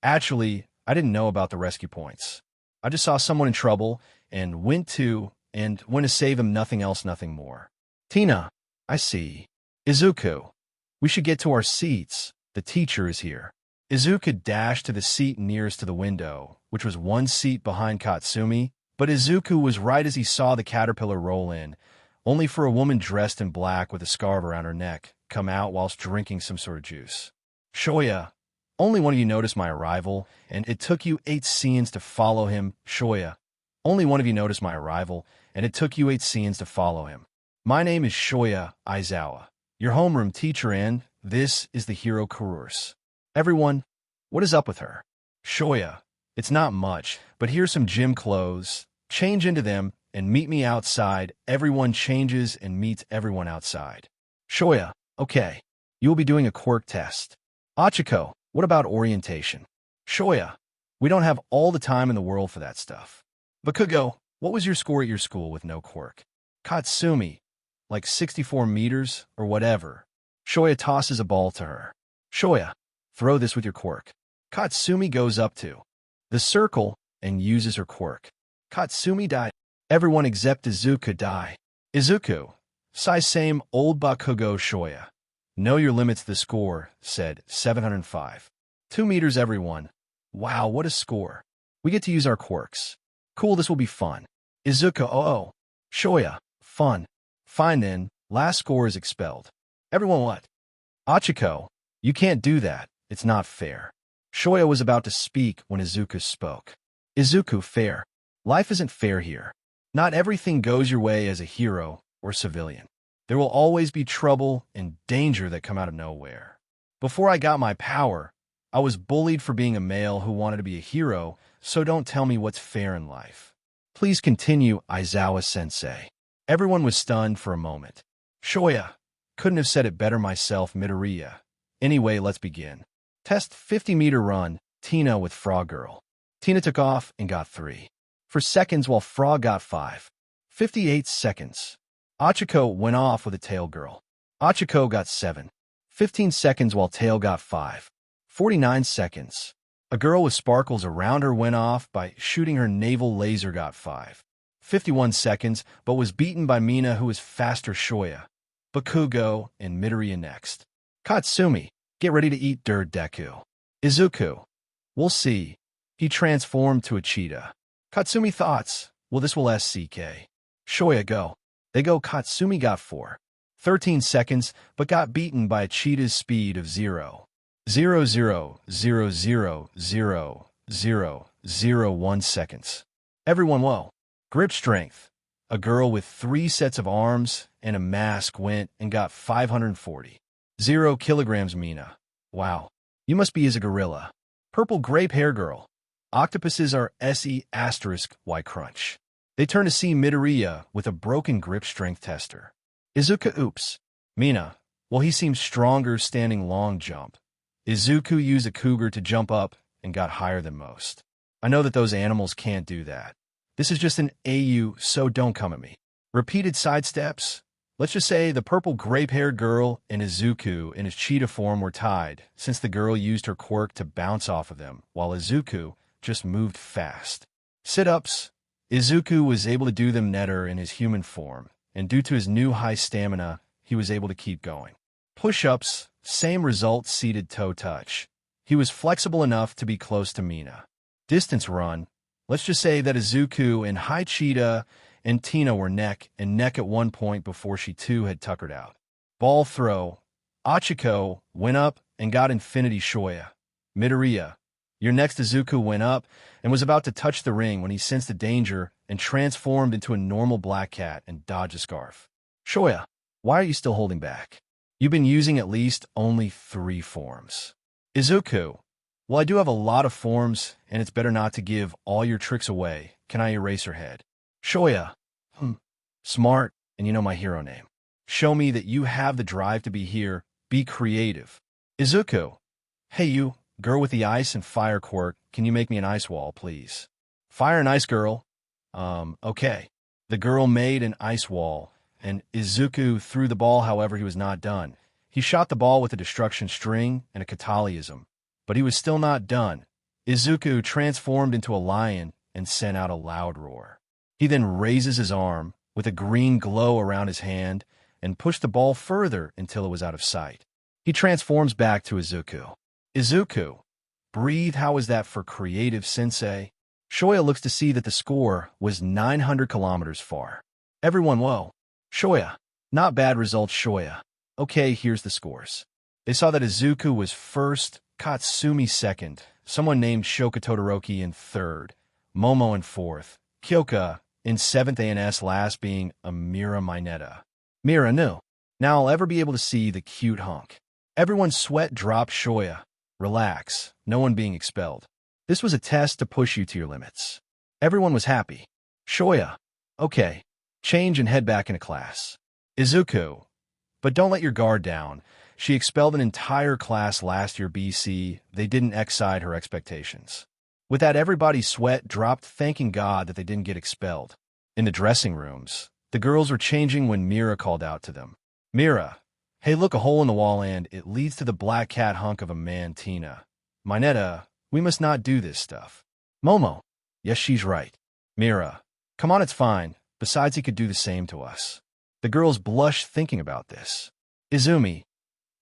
actually, I didn't know about the rescue points. I just saw someone in trouble and went to save him, nothing else, nothing more. Tina, I see. Izuku, we should get to our seats. The teacher is here. Izuku dashed to the seat nearest to the window, which was one seat behind Katsumi, but Izuku was right as he saw the caterpillar roll in, only for a woman dressed in black with a scarf around her neck come out whilst drinking some sort of juice. Shoya, only one of you noticed my arrival, and it took you 8 scenes to follow him. Shoya, only one of you noticed my arrival, and it took you 8 scenes to follow him. My name is Shoya Aizawa, your homeroom teacher, and this is the hero course. Everyone, what is up with her? Shoya, it's not much, but here's some gym clothes. Change into them and meet me outside. Everyone changes and meets everyone outside. Shoya, okay. You will be doing a quirk test. Achiko, what about orientation? Shoya, we don't have all the time in the world for that stuff. Bakugo, what was your score at your school with no quirk? Katsumi, like 64 meters or whatever. Shoya tosses a ball to her. Shoya, throw this with your quirk. Katsumi goes up to the circle and uses her quirk. Katsumi died. Everyone except Izuku die. Izuku, size same old Bakugo Shoya. Know your limits. The score said 705. 2 meters everyone. Wow, what a score. We get to use our quirks. Cool, this will be fun. Izuku, oh. Shoya, fun. Fine then, last score is expelled. Everyone what? Achiko, you can't do that. It's not fair. Shoya was about to speak when Izuku spoke. Izuku, fair. Life isn't fair here. Not everything goes your way as a hero or civilian. There will always be trouble and danger that come out of nowhere. Before I got my power, I was bullied for being a male who wanted to be a hero, so don't tell me what's fair in life. Please continue, Aizawa-sensei. Everyone was stunned for a moment. Shoya, couldn't have said it better myself, Midorya. Anyway, let's begin. Test 50-meter run, Tina with Frog Girl. Tina took off and got 3. For seconds while Frog got 5. 58 seconds. Achiko went off with a Tail Girl. Achiko got 7. 15 seconds while Tail got 5. 49 seconds. A girl with sparkles around her went off by shooting her naval laser got 5. 51 seconds, but was beaten by Mina who was faster. Shoya, Bakugo, and Midorya next. Katsumi, get ready to eat dirt. Deku. Izuku, we'll see. He transformed to a cheetah. Katsumi thoughts, well this will SCK. Shoya, go. They go. Katsumi got 4. 13 seconds, but got beaten by a cheetah's speed of 0. 0.000000001 seconds. Everyone, whoa. Grip strength. A girl with 3 sets of arms and a mask went and got 540. 0 kilograms. Mina. Wow. You must be as a gorilla. Purple grape hair girl. Octopuses are SE*Y crunch. They turn to see Midorya with a broken grip strength tester. Izuku, oops. Mina, well he seems stronger standing long jump. Izuku used a cougar to jump up and got higher than most. I know that those animals can't do that. This is just an AU, so don't come at me. Repeated sidesteps. Let's just say the purple grape-haired girl and Izuku in his cheetah form were tied, since the girl used her quirk to bounce off of them, while Izuku just moved fast. Sit-ups. Izuku was able to do them netter in his human form, and due to his new high stamina, he was able to keep going. Push-ups. Same result. Seated toe touch. He was flexible enough to be close to Mina. Distance run. Let's just say that Izuku and High Cheetah and Tina were neck and neck at one point before she too had tuckered out. Ball throw. Achiko went up and got infinity. Shoya, Midorya, your next. Izuku went up and was about to touch the ring when he sensed the danger and transformed into a normal black cat and dodged a scarf. Shoya, why are you still holding back? You've been using at least only 3 forms. Izuku, well, I do have a lot of forms, and it's better not to give all your tricks away. Can I erase her head? Shoya, smart, and you know my hero name. Show me that you have the drive to be here. Be creative. Izuku, hey you, girl with the ice and fire quirk, can you make me an ice wall, please? Fire and ice girl. Okay. The girl made an ice wall, and Izuku threw the ball. However, he was not done. He shot the ball with a destruction string and a catalysm, but he was still not done. Izuku transformed into a lion and sent out a loud roar. He then raises his arm with a green glow around his hand and pushed the ball further until it was out of sight. He transforms back to Izuku. Izuku, breathe. How is that for creative, sensei? Shoya looks to see that the score was 900 kilometers far. Everyone, whoa. Shoya, not bad results. Shoya. Okay, here's the scores. They saw that Izuku was first, Katsumi second, someone named Shoka Todoroki in third, Momo in fourth, Kyoka in 7th, and last being Amira Mineta. Mira knew. Now I'll ever be able to see the cute hunk. Everyone's sweat dropped. Shoya, relax, no one being expelled. This was a test to push you to your limits. Everyone was happy. Shoya, okay, change and head back into class. Izuku, but don't let your guard down. She expelled an entire class last year BC. They didn't exceed her expectations. With that, everybody's sweat dropped, thanking God that they didn't get expelled. In the dressing rooms, the girls were changing when Mira called out to them. Mira, hey, look, a hole in the wall, and it leads to the black cat hunk of a man. Tina, Minetta, we must not do this stuff. Momo, yes, she's right. Mira, come on, it's fine. Besides, he could do the same to us. The girls blushed thinking about this. Izumi,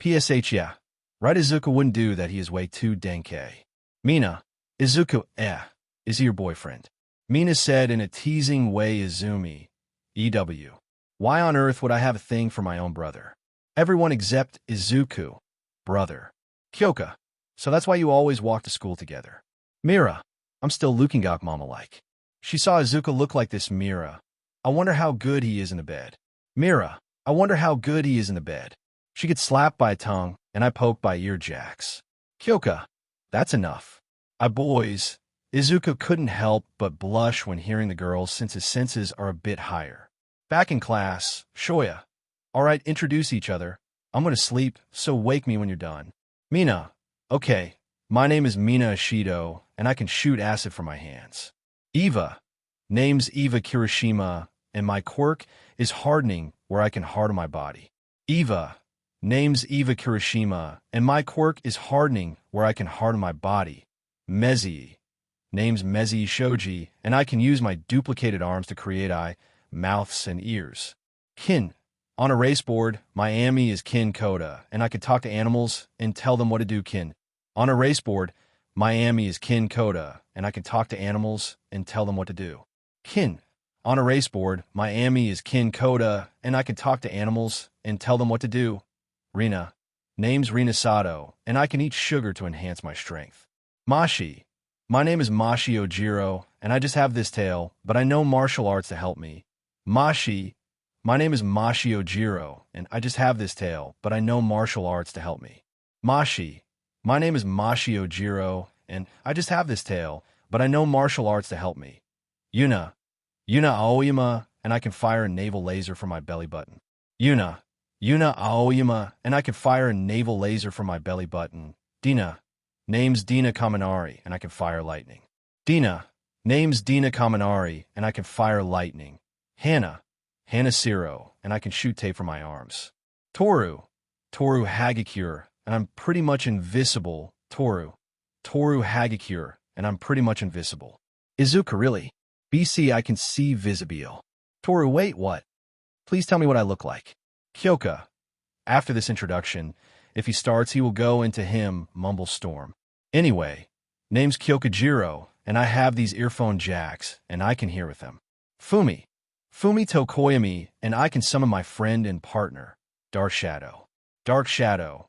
PSH, yeah. Right, Izuku wouldn't do that, he is way too denke. Mina, Izuku, is he your boyfriend? Mina said in a teasing way. Izumi, EW. Why on earth would I have a thing for my own brother? Everyone except Izuku. Brother. Kyoka. So that's why you always walk to school together. Mira. I'm still looking gok mama-like. She saw Izuku look like this. Mira. I wonder how good he is in the bed. Mira. I wonder how good he is in the bed. She gets slapped by a tongue, and I poked by ear jacks. Kyoka. That's enough. Boys. Izuku couldn't help but blush when hearing the girls, since his senses are a bit higher. Back in class, Shoya. All right, introduce each other. I'm going to sleep, so wake me when you're done. Mina. Okay, my name is Mina Ishido, and I can shoot acid from my hands. Eva. Name's Eva Kirishima, and my quirk is hardening, where I can harden my body. Eva. Name's Eva Kirishima, and my quirk is hardening, where I can harden my body. Mezi. Name's Mezi Shoji, and I can use my duplicated arms to create eye, mouths, and ears. Kin. On a race board, Miami is Kin Koda, and I can talk to animals and tell them what to do. Kin. On a race board, Miami is Kin Koda, and I can talk to animals and tell them what to do. Kin. On a race board, Miami is Kin Koda, and I can talk to animals and tell them what to do. Rina. Name's Rina Sato, and I can eat sugar to enhance my strength. Mashi. My name is Mashi Ojiro, and I just have this tail, but I know martial arts to help me. Mashi. My name is Mashi Ojiro, and I just have this tail, but I know martial arts to help me. Mashi. My name is Mashi Ojiro, and I just have this tail, but I know martial arts to help me. Yuna. Yuna Aoyama, and I can fire a naval laser from my belly button. Yuna. Yuna Aoyama, and I can fire a naval laser from my belly button. Dina. Name's Dina Kaminari, and I can fire lightning. Dina. Name's Dina Kaminari, and I can fire lightning. Hannah. Hannah Siro, and I can shoot tape from my arms. Toru. Toru Hagakure, and I'm pretty much invisible. Toru. Toru Hagakure, and I'm pretty much invisible. Izuku, really? BC, I can see visible. Toru, wait, what? Please tell me what I look like. Kyoka. After this introduction, if he starts, he will go into him, mumble Storm. Anyway, name's Kyokujiro, and I have these earphone jacks, and I can hear with them. Fumi. Fumi Tokoyami, and I can summon my friend and partner, Dark Shadow. Dark Shadow.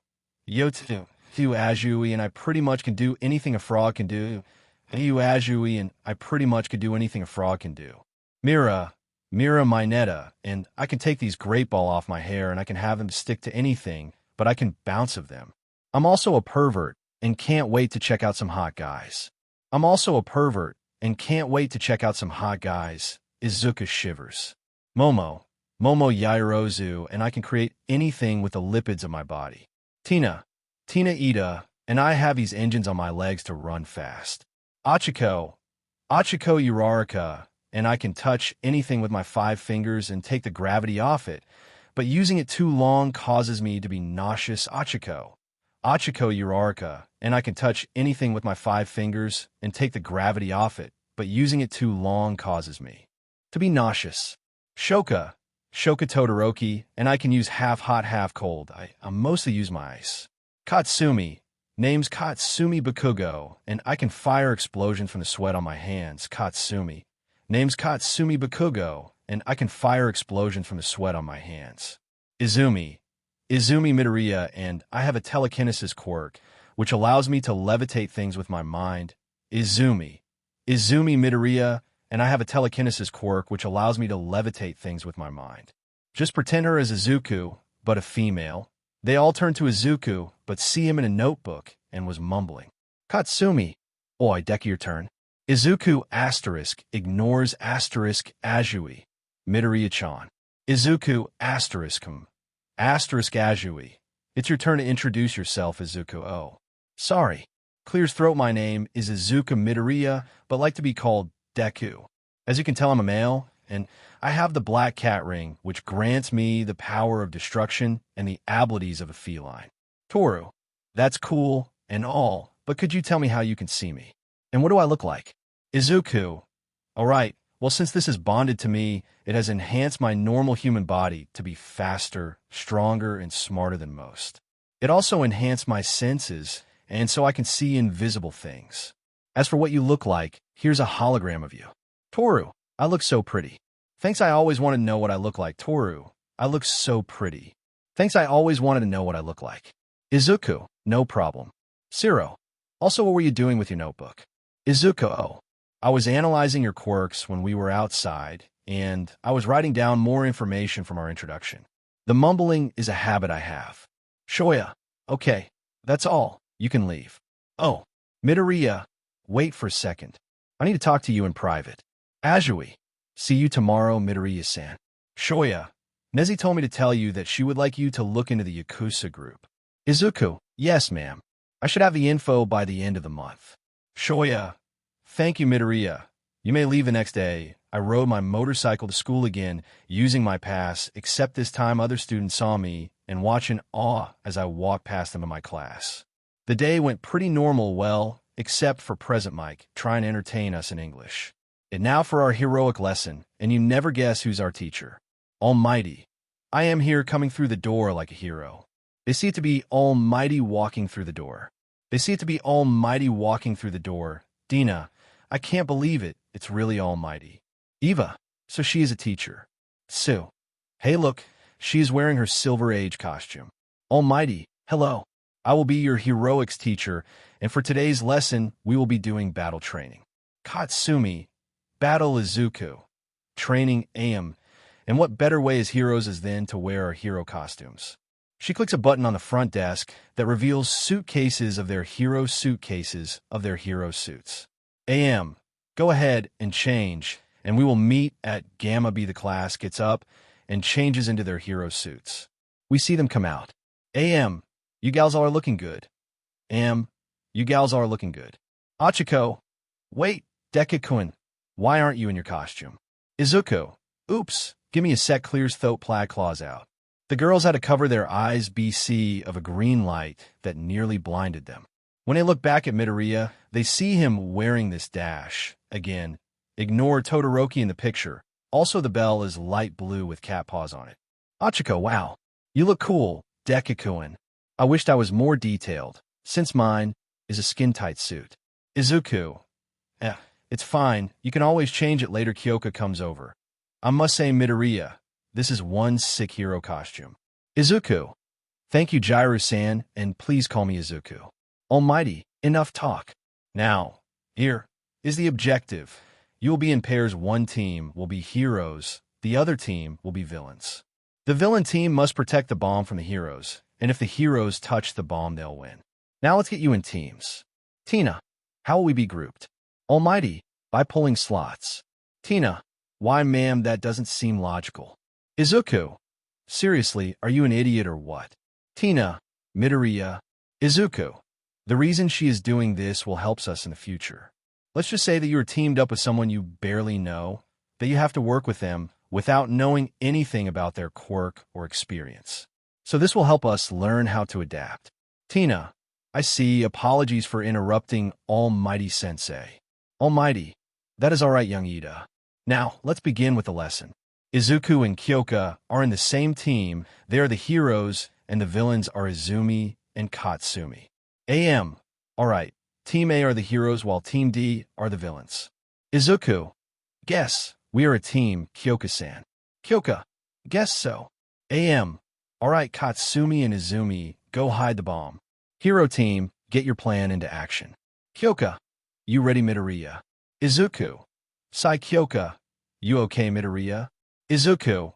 Yotu Azui, and I pretty much can do anything a frog can do. Yu Azui, and I pretty much can do anything a frog can do. Mira Minetta, and I can take these great ball off my hair, and I can have them stick to anything, but I can bounce of them. I'm also a pervert, and can't wait to check out some hot guys. I'm also a pervert, and can't wait to check out some hot guys. Izuku shivers. Momo Yairozu, and I can create anything with the lipids of my body. Tina Ida, and I have these engines on my legs to run fast. Achiko Uraraka, and I can touch anything with my 5 fingers and take the gravity off it, but using it too long causes me to be nauseous. Achiko Uraraka, and I can touch anything with my 5 fingers and take the gravity off it, but using it too long causes me to be nauseous. Shoka Todoroki, and I can use half hot, half cold. I mostly use my ice. Katsumi. Name's Katsumi Bakugou, and I can fire explosions from the sweat on my hands. Katsumi. Name's Katsumi Bakugou, and I can fire explosions from the sweat on my hands. Izumi Midorya, and I have a telekinesis quirk, which allows me to levitate things with my mind. Izumi Midorya, and I have a telekinesis quirk, which allows me to levitate things with my mind. Just pretend her as Izuku, but a female. They all turned to Izuku, but see him in a notebook, and was mumbling. Katsumi. Oi, Deku, your turn. Izuku ignores Azui. Midoriya-chan. Izuku Azui. It's your turn to introduce yourself, Izuku. Oh. Sorry. Clears throat. My name is Izuku Midorya, but like to be called Deku. As you can tell, I'm a male, and I have the black cat ring, which grants me the power of destruction and the abilities of a feline. Toru, that's cool and all, but could you tell me how you can see me? And what do I look like? Izuku, all right, well, since this is bonded to me, it has enhanced my normal human body to be faster, stronger, and smarter than most. It also enhanced my senses, and so I can see invisible things. As for what you look like, here's a hologram of you. Toru, I look so pretty. Thanks, I always wanted to know what I look like. Toru, I look so pretty. Thanks, I always wanted to know what I look like. Izuku, no problem. Siro, also, what were you doing with your notebook? Izuku, oh, I was analyzing your quirks when we were outside, and I was writing down more information from our introduction. The mumbling is a habit I have. Shoya, okay, that's all. You can leave. Oh, Midorya, wait for a second. I need to talk to you in private. Azui, see you tomorrow, Midorya-san. Shoya, Nezi told me to tell you that she would like you to look into the Yakuza group. Izuku, yes, ma'am. I should have the info by the end of the month. Shoya, thank you, Midorya. You may leave the next day. I rode my motorcycle to school again, using my pass, except this time other students saw me and watched in awe as I walked past them in my class. The day went pretty normal, well, except for Present Mike, trying to entertain us in English. And now for our heroic lesson, and you never guess who's our teacher. Almighty. I am here coming through the door like a hero. They see it to be Almighty walking through the door. They see it to be Almighty walking through the door. Dina, I can't believe it. It's really Almighty. Eva, so she is a teacher. Sue, hey look, she is wearing her Silver Age costume. Almighty, hello. I will be your heroics teacher, and for today's lesson, we will be doing battle training. Katsumi, battle Izuku, training AM, and what better way as heroes is than to wear our hero costumes. She clicks a button on the front desk that reveals suitcases of their hero suitcases of their hero suits. AM, go ahead and change, and we will meet at Gamma B. The class gets up and changes into their hero suits. We see them come out. AM, you gals all are looking good. You gals all are looking good. Achiko, wait, Deku-kun, why aren't you in your costume? Izuku, oops, give me a sec. Clears throat. Plaid claws out. The girls had to cover their eyes BC of a green light that nearly blinded them. When they look back at Midorya, they see him wearing this dash. Again, ignore Todoroki in the picture. Also, the bell is light blue with cat paws on it. Achiko, wow, you look cool, Deku-kun. I wished I was more detailed, since mine is a skin-tight suit. Izuku, it's fine. You can always change it later. Kyoka comes over. I must say, Midorya, this is one sick hero costume. Izuku, thank you, Jiru-san, and please call me Izuku. Almighty, enough talk. Now, here is the objective. You will be in pairs. One team will be heroes. The other team will be villains. The villain team must protect the bomb from the heroes, and if the heroes touch the bomb, they'll win. Now let's get you in teams. Tina, how will we be grouped? Almighty, by pulling slots. Tina, why ma'am, that doesn't seem logical. Izuku, seriously, are you an idiot or what? Tina, Midorya, Izuku, the reason she is doing this will help us in the future. Let's just say that you are teamed up with someone you barely know, that you have to work with them without knowing anything about their quirk or experience. So this will help us learn how to adapt. Tina, I see. Apologies for interrupting, Almighty Sensei. Almighty, that is all right, young Ida. Now, let's begin with the lesson. Izuku and Kyoka are in the same team. They are the heroes, and the villains are Izumi and Katsumi. AM, all right. Team A are the heroes, while Team D are the villains. Izuku, guess. We are a team, Kyoka-san. Kyoka, guess so. AM, all right. Katsumi and Izumi, go hide the bomb. Hero team, get your plan into action. Kyoka, you ready, Midorya? Izuku, Sai. Kyoka, you okay, Midorya? Izuku,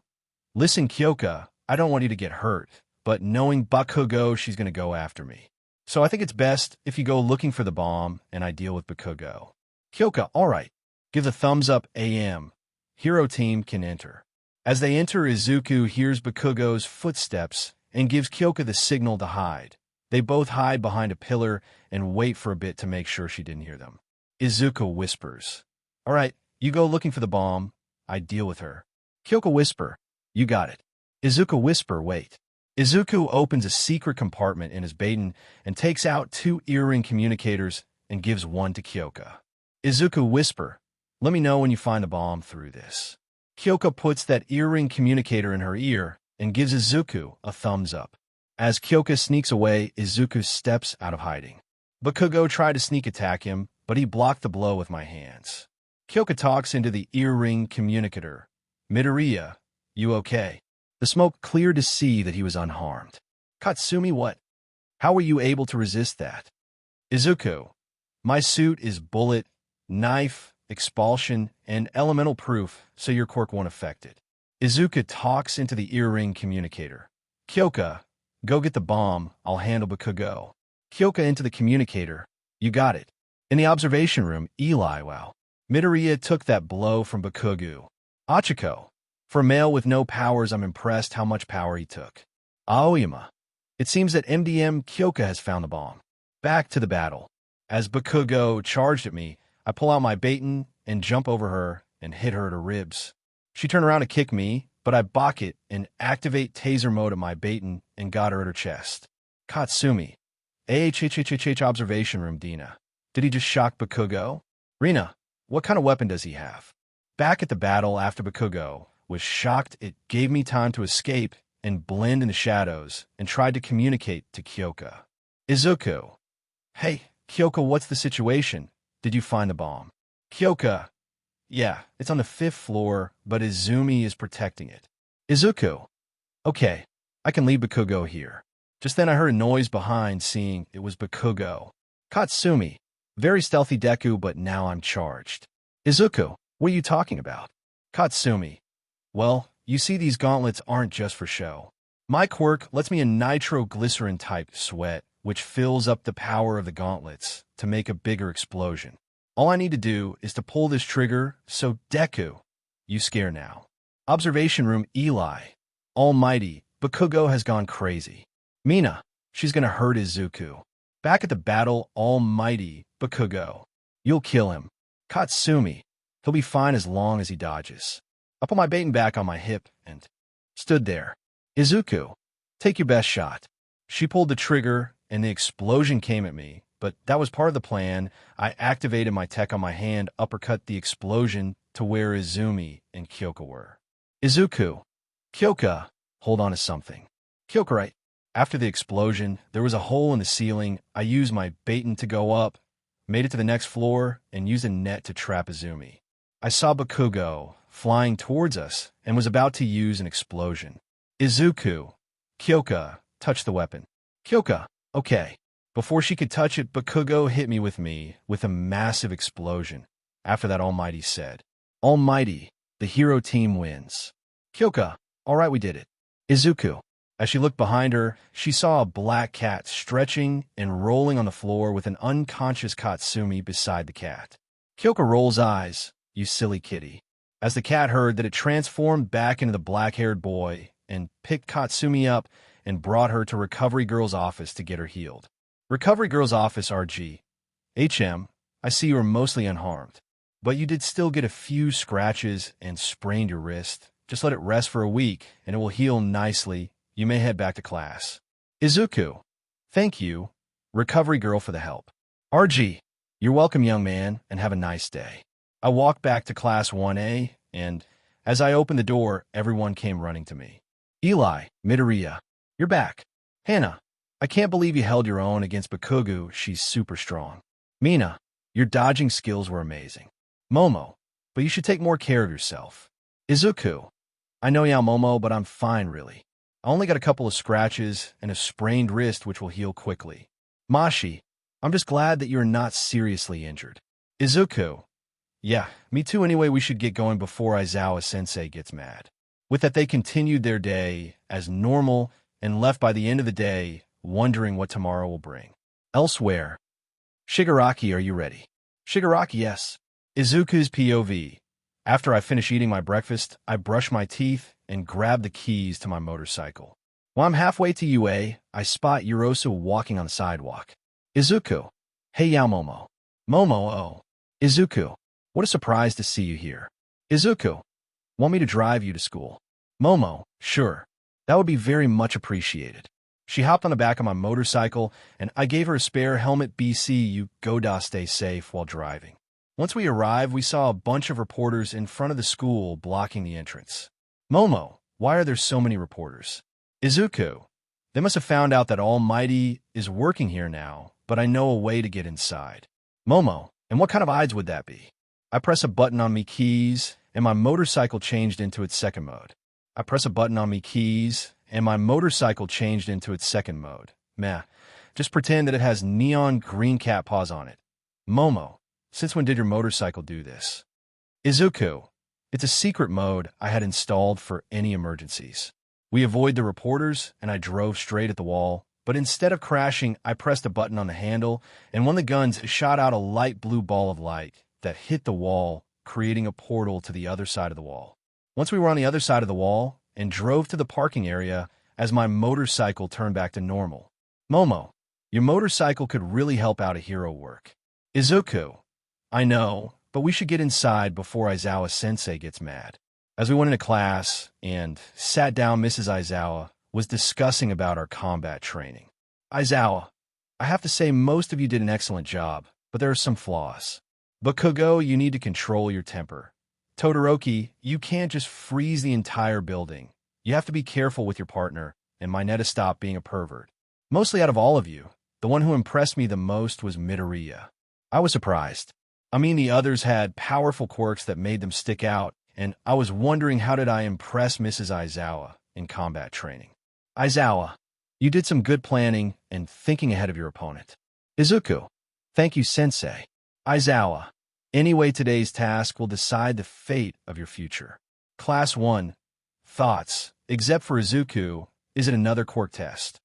listen, Kyoka, I don't want you to get hurt, but knowing Bakugo, she's going to go after me. So I think it's best if you go looking for the bomb and I deal with Bakugo. Kyoka, all right. Give the thumbs up. AM. Hero team can enter. As they enter, Izuku hears Bakugo's footsteps and gives Kyoka the signal to hide. They both hide behind a pillar and wait for a bit to make sure she didn't hear them. Izuku whispers, "All right, you go looking for the bomb. I deal with her." Kyoko whisper, "You got it." Izuku whisper, "Wait." Izuku opens a secret compartment in his baton and takes out 2 earring communicators and gives one to Kyoko. Izuku whisper, "Let me know when you find the bomb through this." Kyoko puts that earring communicator in her ear and gives Izuku a thumbs up. As Kyoko sneaks away, Izuku steps out of hiding. Bakugo tried to sneak attack him, but he blocked the blow with my hands. Kyoko talks into the earring communicator. "Midorya, you okay?" The smoke cleared to see that he was unharmed. "Katsumi, what? How were you able to resist that?" Izuku, "My suit is bullet, knife, expulsion, and elemental proof, so your quirk won't affect it." Izuku talks into the earring communicator. "Kyoko, go get the bomb. I'll handle Bakugo." Kyoko into the communicator. "You got it." In the observation room, Eli, "Wow. Midorya took that blow from Bakugo." Achiko, "For a male with no powers, I'm impressed how much power he took." Aoyama, "It seems that MDM Kyoko has found the bomb." Back to the battle. As Bakugo charged at me, I pull out my baton and jump over her and hit her at her ribs. She turned around to kick me, but I balk it and activate taser mode at my baton and got her at her chest. Katsumi, observation room, Dina. "Did he just shock Bakugo?" Rina, "What kind of weapon does he have?" Back at the battle after Bakugo was shocked, it gave me time to escape and blend in the shadows and tried to communicate to Kyoko. Izuku, "Hey, Kyoko, what's the situation? Did you find the bomb?" Kyoko, "Yeah, it's on the 5th floor, but Izumi is protecting it." Izuku, "Okay, I can leave Bakugo here." Just then I heard a noise behind, seeing it was Bakugo. Katsumi, "Very stealthy Deku, but now I'm charged." Izuku, "What are you talking about?" Katsumi, "Well, you see these gauntlets aren't just for show. My quirk lets me a nitroglycerin-type sweat, which fills up the power of the gauntlets to make a bigger explosion. All I need to do is to pull this trigger, so Deku, you scare now." Observation room, Eli, "Almighty, Bakugo has gone crazy." Mina, "She's gonna hurt Izuku." Back at the battle, Almighty, Bakugo, "You'll kill him." Katsumi, "He'll be fine as long as he dodges." I put my baton back on my hip and stood there. Izuku, "Take your best shot." She pulled the trigger and the explosion came at me, but that was part of the plan. I activated my tech on my hand, uppercut the explosion to where Izumi and Kyoko were. Izuku, "Kyoko, hold on to something." Kyoko, "Right." After the explosion, there was a hole in the ceiling. I used my baton to go up, made it to the next floor, and used a net to trap Izumi. I saw Bakugo flying towards us and was about to use an explosion. Izuku, "Kyoko, touch the weapon." Kyoko, "Okay." Before she could touch it, Bakugo hit me with a massive explosion. After that, Almighty said, "Almighty, the hero team wins." Kyoko, "All right, we did it." Izuku, as she looked behind her, she saw a black cat stretching and rolling on the floor with an unconscious Katsumi beside the cat. Kyoko rolls eyes, "You silly kitty." As the cat heard that, it transformed back into the black-haired boy and picked Katsumi up and brought her to Recovery Girl's office to get her healed. Recovery Girl's office, RG. "HM, I see you were mostly unharmed, but you did still get a few scratches and sprained your wrist. Just let it rest for a week and it will heal nicely. You may head back to class." Izuku, "Thank you, Recovery Girl, for the help." RG, "You're welcome, young man, and have a nice day." I walked back to Class 1A, and as I opened the door, everyone came running to me. Eli, "Midorya, you're back." Hannah, "I can't believe you held your own against Bakugo. She's super strong." Mina, "Your dodging skills were amazing." Momo, "But you should take more care of yourself." Izuku, "I know ya, Momo, but I'm fine, really. I only got a couple of scratches and a sprained wrist, which will heal quickly." Mashi, "I'm just glad that you're not seriously injured." Izuku, "Yeah, me too. Anyway, we should get going before Aizawa-sensei gets mad." With that, they continued their day as normal and left by the end of the day, wondering what tomorrow will bring. Elsewhere, Shigaraki, "Are you ready?" Shigaraki, "Yes." Izuku's POV. After I finish eating my breakfast, I brush my teeth and grab the keys to my motorcycle. While I'm halfway to UA, I spot Yurosu walking on the sidewalk. Izuku. Hey Yao Momo. Momo, oh. Izuku. What a surprise to see you here. Izuku. Want me to drive you to school? Momo. Sure. That would be very much appreciated. She hopped on the back of my motorcycle, and I gave her a spare helmet. BC, you go stay safe while driving. Once we arrived, we saw a bunch of reporters in front of the school blocking the entrance. Momo, why are there so many reporters? Izuku, they must have found out that Almighty is working here now, but I know a way to get inside. Momo, and what kind of eyes would that be? I press a button on me keys, and my motorcycle changed into its second mode. I press a button on me keys, and my motorcycle changed into its second mode. Meh, just pretend that it has neon green cat paws on it. Momo, since when did your motorcycle do this? Izuku, it's a secret mode I had installed for any emergencies. We avoid the reporters, and I drove straight at the wall, but instead of crashing, I pressed a button on the handle, and one of the guns shot out a light blue ball of light that hit the wall, creating a portal to the other side of the wall. Once we were on the other side of the wall, and drove to the parking area as my motorcycle turned back to normal. Momo, your motorcycle could really help out a hero work. Izuku, I know, but we should get inside before Aizawa-sensei gets mad. As we went into class and sat down, Mrs. Aizawa was discussing about our combat training. Aizawa, I have to say most of you did an excellent job, but there are some flaws. Bakugo, you need to control your temper. Todoroki, you can't just freeze the entire building. You have to be careful with your partner, and Mineta stop being a pervert. Mostly out of all of you, the one who impressed me the most was Midorya. I was surprised. I mean, the others had powerful quirks that made them stick out, and I was wondering how did I impress Mrs. Aizawa in combat training. Aizawa, you did some good planning and thinking ahead of your opponent. Izuku, thank you, sensei. Aizawa, anyway, today's task will decide the fate of your future. Class 1. Thoughts. Except for Izuku, is it another quirk test?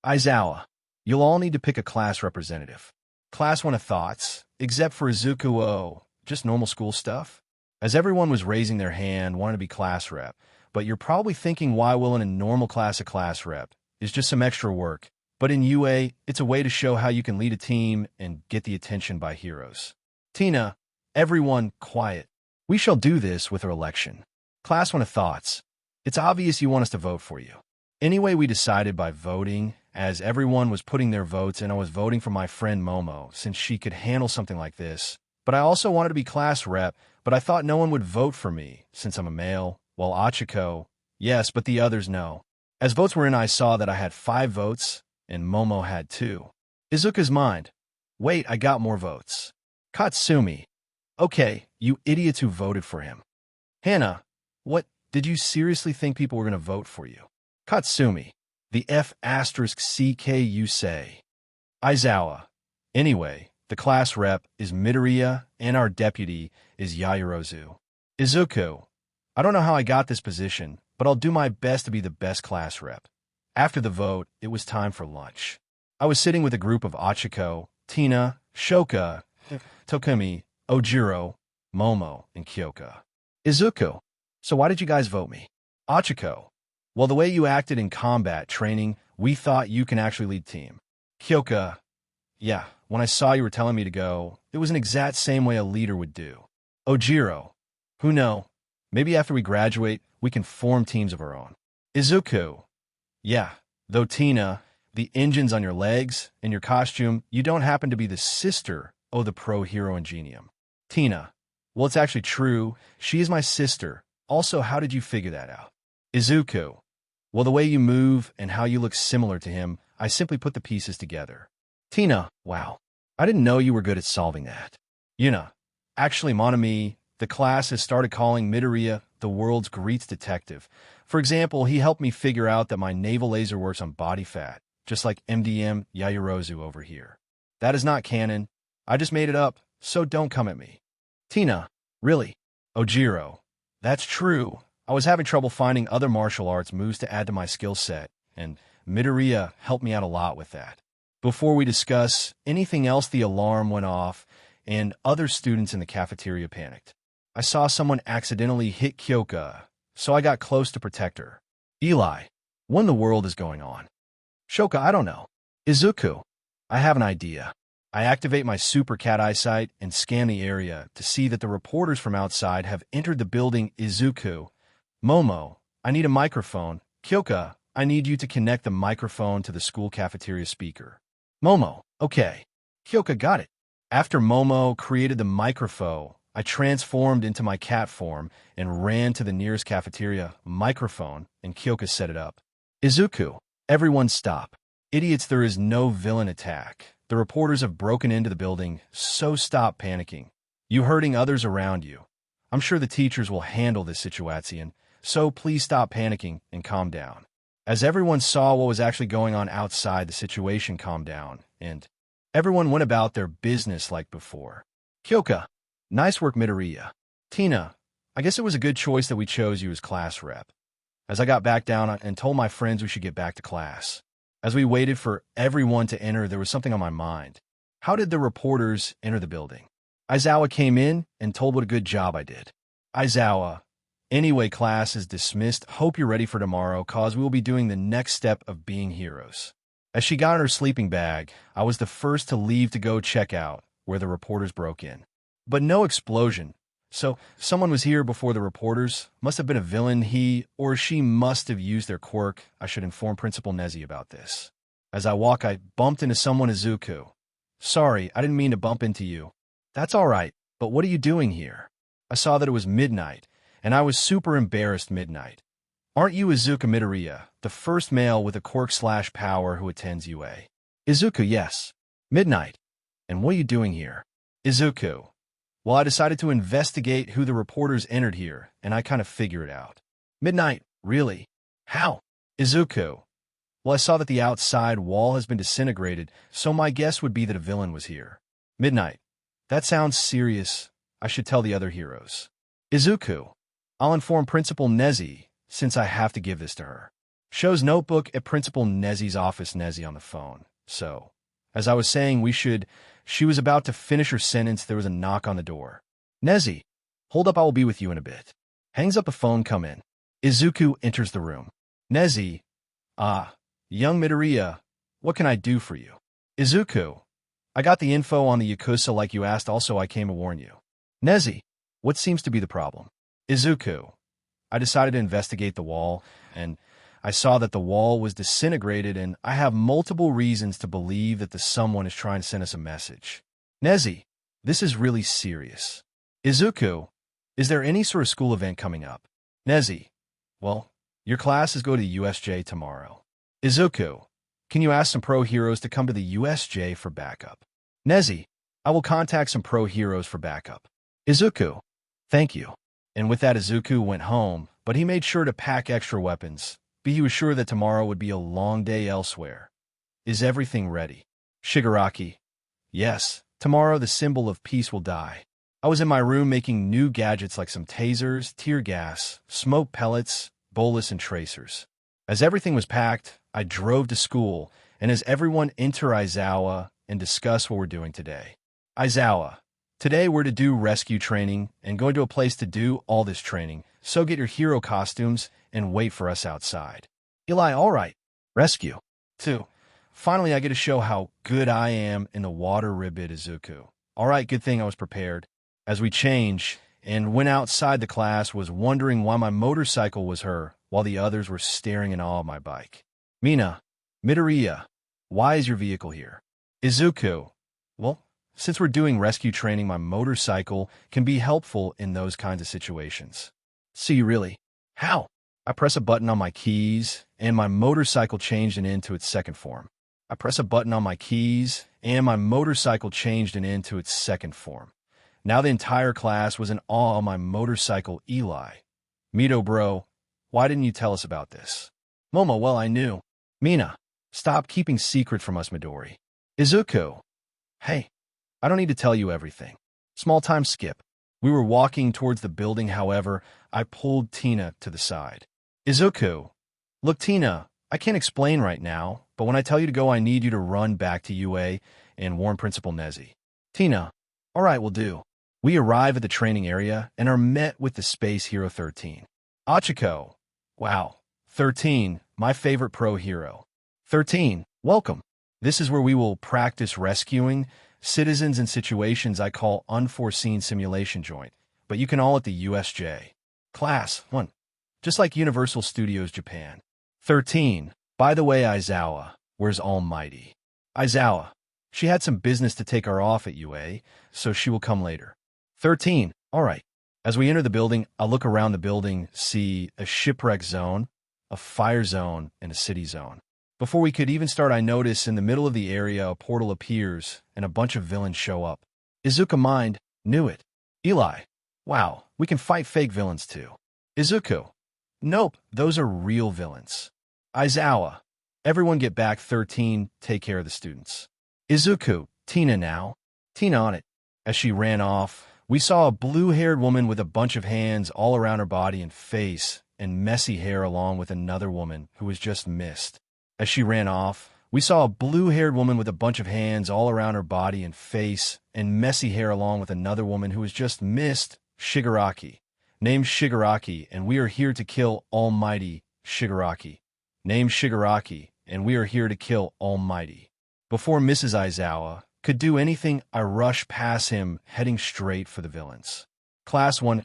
Aizawa, you'll all need to pick a class representative. Class 1 of thoughts, except for Izuku. Oh, just normal school stuff? As everyone was raising their hand, wanted to be class rep, but you're probably thinking why will in a normal class a class rep is just some extra work. But in UA, it's a way to show how you can lead a team and get the attention by heroes. Tina, everyone quiet. We shall do this with our election. Class 1 of thoughts. It's obvious you want us to vote for you. Anyway, we decided by voting, as everyone was putting their votes and I was voting for my friend Momo, since she could handle something like this. But I also wanted to be class rep, but I thought no one would vote for me, since I'm a male, while Achiko, yes, but the others no. As votes were in, I saw that I had 5 votes, and Momo had 2. Izuku's mind. Wait, I got more votes. Katsumi. Okay, you idiots who voted for him. Hannah. What, did you seriously think people were going to vote for you? Katsumi. The F***CK you say. Aizawa. Anyway, the class rep is Midorya, and our deputy is Yaoyorozu. Izuku. I don't know how I got this position, but I'll do my best to be the best class rep. After the vote, it was time for lunch. I was sitting with a group of Achiko, Tina, Shoka, Tokumi, Ojiro, Momo, and Kyoka. Izuku. So why did you guys vote me? Achiko. Well, the way you acted in combat training, we thought you can actually lead team. Kyoka. Yeah, when I saw you were telling me to go, it was an exact same way a leader would do. Ojiro. Who know? Maybe after we graduate, we can form teams of our own. Izuku. Yeah, though Tina, the engines on your legs and your costume, you don't happen to be the sister of the pro hero Ingenium. Tina. Well, it's actually true. She is my sister. Also, how did you figure that out? Izuku. Well, the way you move and how you look similar to him, I simply put the pieces together. Tina. Wow. I didn't know you were good at solving that. Yuna. Actually, mon ami, the class has started calling Midorya the world's greatest detective. For example, he helped me figure out that my naval laser works on body fat, just like MDM Yaoyorozu over here. That is not canon. I just made it up, so don't come at me. Tina. Really? Ojiro. That's true. I was having trouble finding other martial arts moves to add to my skill set, and Midorya helped me out a lot with that. Before we discuss anything else, the alarm went off, and other students in the cafeteria panicked. I saw someone accidentally hit Kyoka, so I got close to protect her. Eli. What in the world is going on? Shoka, I don't know. Izuku, I have an idea. I activate my super cat eyesight and scan the area to see that the reporters from outside have entered the building. Izuku, Momo, I need a microphone. Kyoka, I need you to connect the microphone to the school cafeteria speaker. Momo, okay. Kyoka, got it. After Momo created the microphone, I transformed into my cat form and ran to the nearest cafeteria microphone, and Kyoka set it up. Izuku, everyone stop. Idiots, there is no villain attack. The reporters have broken into the building, so stop panicking. You hurting others around you. I'm sure the teachers will handle this situation, so please stop panicking and calm down. As everyone saw what was actually going on outside, the situation calmed down, and everyone went about their business like before. Kyoka, nice work, Midorya. Tina, I guess it was a good choice that we chose you as class rep. As I got back down and told my friends we should get back to class. As we waited for everyone to enter, there was something on my mind. How did the reporters enter the building? Aizawa came in and told what a good job I did. Aizawa, anyway, class is dismissed. Hope you're ready for tomorrow, cause we will be doing the next step of being heroes. As she got in her sleeping bag, I was the first to leave to go check out where the reporters broke in. But no explosion. So someone was here before the reporters. Must have been a villain. He or she must have used their quirk. I should inform Principal Nezi about this. As I walk, I bumped into someone. Izuku. Sorry, I didn't mean to bump into you. That's all right, but what are you doing here? I saw that it was midnight, and I was super embarrassed. Midnight. Aren't you Izuku Midorya, the first male with a quirk/power who attends UA? Izuku, yes. Midnight. And what are you doing here? Izuku. Well, I decided to investigate who the reporters entered here, and I kind of figure it out. Midnight, really? How? Izuku. Well, I saw that the outside wall has been disintegrated, so my guess would be that a villain was here. Midnight. That sounds serious. I should tell the other heroes. Izuku. I'll inform Principal Nezi, since I have to give this to her. Shows notebook at Principal Nezi's office. Nezi on the phone. So, as I was saying, she was about to finish her sentence. There was a knock on the door. Nezi, hold up, I will be with you in a bit. Hangs up the phone, come in. Izuku enters the room. Nezi, young Midorya, what can I do for you? Izuku, I got the info on the Yakuza like you asked, also I came to warn you. Nezi, what seems to be the problem? Izuku, I decided to investigate the wall, and I saw that the wall was disintegrated, and I have multiple reasons to believe that someone is trying to send us a message. Nezi, this is really serious. Izuku, is there any sort of school event coming up? Nezi, well, your classes go to USJ tomorrow. Izuku, can you ask some pro heroes to come to the USJ for backup? Nezi, I will contact some pro heroes for backup. Izuku, thank you. And with that, Izuku went home, but he made sure to pack extra weapons. He was sure that tomorrow would be a long day elsewhere. Is everything ready? Shigaraki. Yes, tomorrow the symbol of peace will die. I was in my room making new gadgets like some tasers, tear gas, smoke pellets, bolus, and tracers. As everything was packed, I drove to school, and as everyone enter Aizawa and discuss what we're doing today. Aizawa, today we're to do rescue training and going to a place to do all this training, so get your hero costumes and wait for us outside. Eli, all right. Rescue. 2. Finally, I get to show how good I am in the water ribbit. Izuku. All right, good thing I was prepared. As we change and went outside the class, was wondering why my motorcycle was her, while the others were staring in awe at my bike. Mina, Midorya, why is your vehicle here? Izuku. Well, since we're doing rescue training, my motorcycle can be helpful in those kinds of situations. See, really? How? I press a button on my keys, and my motorcycle changed into its second form. I press a button on my keys, and my motorcycle changed into its second form. Now the entire class was in awe of my motorcycle. Eli. Mito, bro, why didn't you tell us about this? Momo, well, I knew. Mina, stop keeping secret from us, Midori. Izuku. Hey, I don't need to tell you everything. Small time skip. We were walking towards the building, however, I pulled Tina to the side. Izuku. Look, Tina, I can't explain right now, but when I tell you to go, I need you to run back to UA and warn Principal Nezi. Tina. All right, will do. We arrive at the training area and are met with the Space Hero 13. Achiko. Wow. 13. my favorite pro hero. 13. Welcome. This is where we will practice rescuing citizens in situations I call unforeseen simulation joint, but you can all at the USJ. Class 1. Just like Universal Studios Japan. 13. By the way, Aizawa, where's Almighty? Aizawa. She had some business to take her off at UA, so she will come later. 13. All right. As we enter the building, I look around the building, see a shipwreck zone, a fire zone, and a city zone. Before we could even start, I notice in the middle of the area a portal appears and a bunch of villains show up. Izuku mind, knew it. Eli. Wow, we can fight fake villains too. Izuku. Nope, those are real villains. Aizawa. Everyone get back. 13. Take care of the students. Izuku. Tina now. Tina on it. As she ran off, we saw a blue-haired woman with a bunch of hands all around her body and face and messy hair along with another woman who was just missed. As she ran off, we saw a blue-haired woman with a bunch of hands all around her body and face and messy hair along with another woman who was just missed. Shigaraki. Named Shigaraki, and we are here to kill Almighty Shigaraki. Named Shigaraki, and we are here to kill Almighty. Before Mrs. Aizawa could do anything, I rushed past him, heading straight for the villains. Class 1.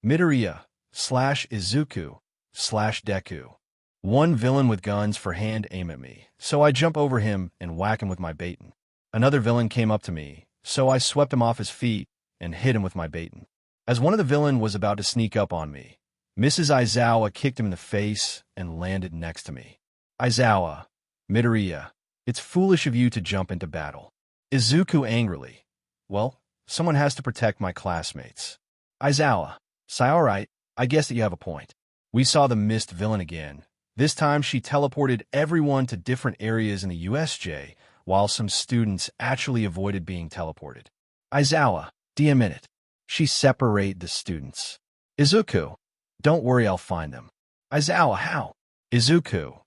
Midorya / Izuku / Deku. One villain with guns for hand aim at me, so I jump over him and whack him with my baton. Another villain came up to me, so I swept him off his feet and hit him with my baton. As one of the villain was about to sneak up on me, Mrs. Aizawa kicked him in the face and landed next to me. Aizawa. Midorya. It's foolish of you to jump into battle. Izuku angrily. Well, someone has to protect my classmates. Aizawa. Say alright, I guess that you have a point. We saw the missed villain again. This time she teleported everyone to different areas in the USJ, while some students actually avoided being teleported. Aizawa. D a minute. She separated the students. Izuku. Don't worry, I'll find them. Aizawa. How? Izuku.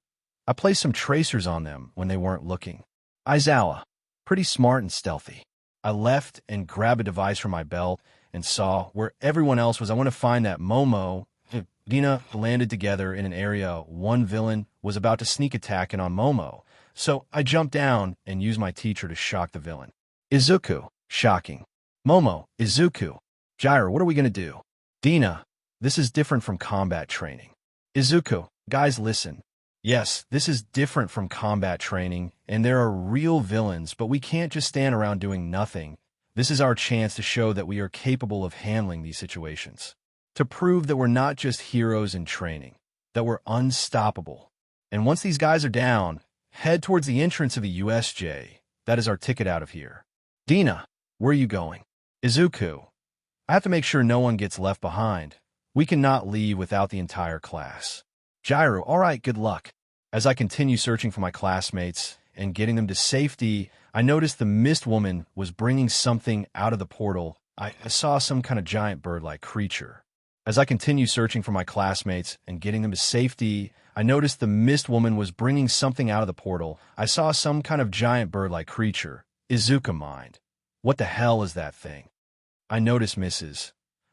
I placed some tracers on them when they weren't looking. Aizawa. Pretty smart and stealthy. I left and grabbed a device from my belt and saw where everyone else was. I want to find that Momo. Dina landed together in an area one villain was about to sneak attack in on Momo, so I jumped down and used my teacher to shock the villain. Izuku. Shocking. Momo. Izuku. Gyro, what are we going to do? Dina. This is different from combat training. Izuku. Guys, listen. Yes, this is different from combat training, and there are real villains, but we can't just stand around doing nothing. This is our chance to show that we are capable of handling these situations. To prove that we're not just heroes in training, that we're unstoppable. And once these guys are down, head towards the entrance of the USJ. That is our ticket out of here. Dina, where are you going? Izuku. I have to make sure no one gets left behind. We cannot leave without the entire class. Gyro, all right, good luck. As I continue searching for my classmates and getting them to safety, I noticed the mist woman was bringing something out of the portal. I saw some kind of giant bird-like creature. As I continue searching for my classmates and getting them to safety, I noticed the mist woman was bringing something out of the portal. I saw some kind of giant bird-like creature. Izuku mind. What the hell is that thing? I noticed Mrs.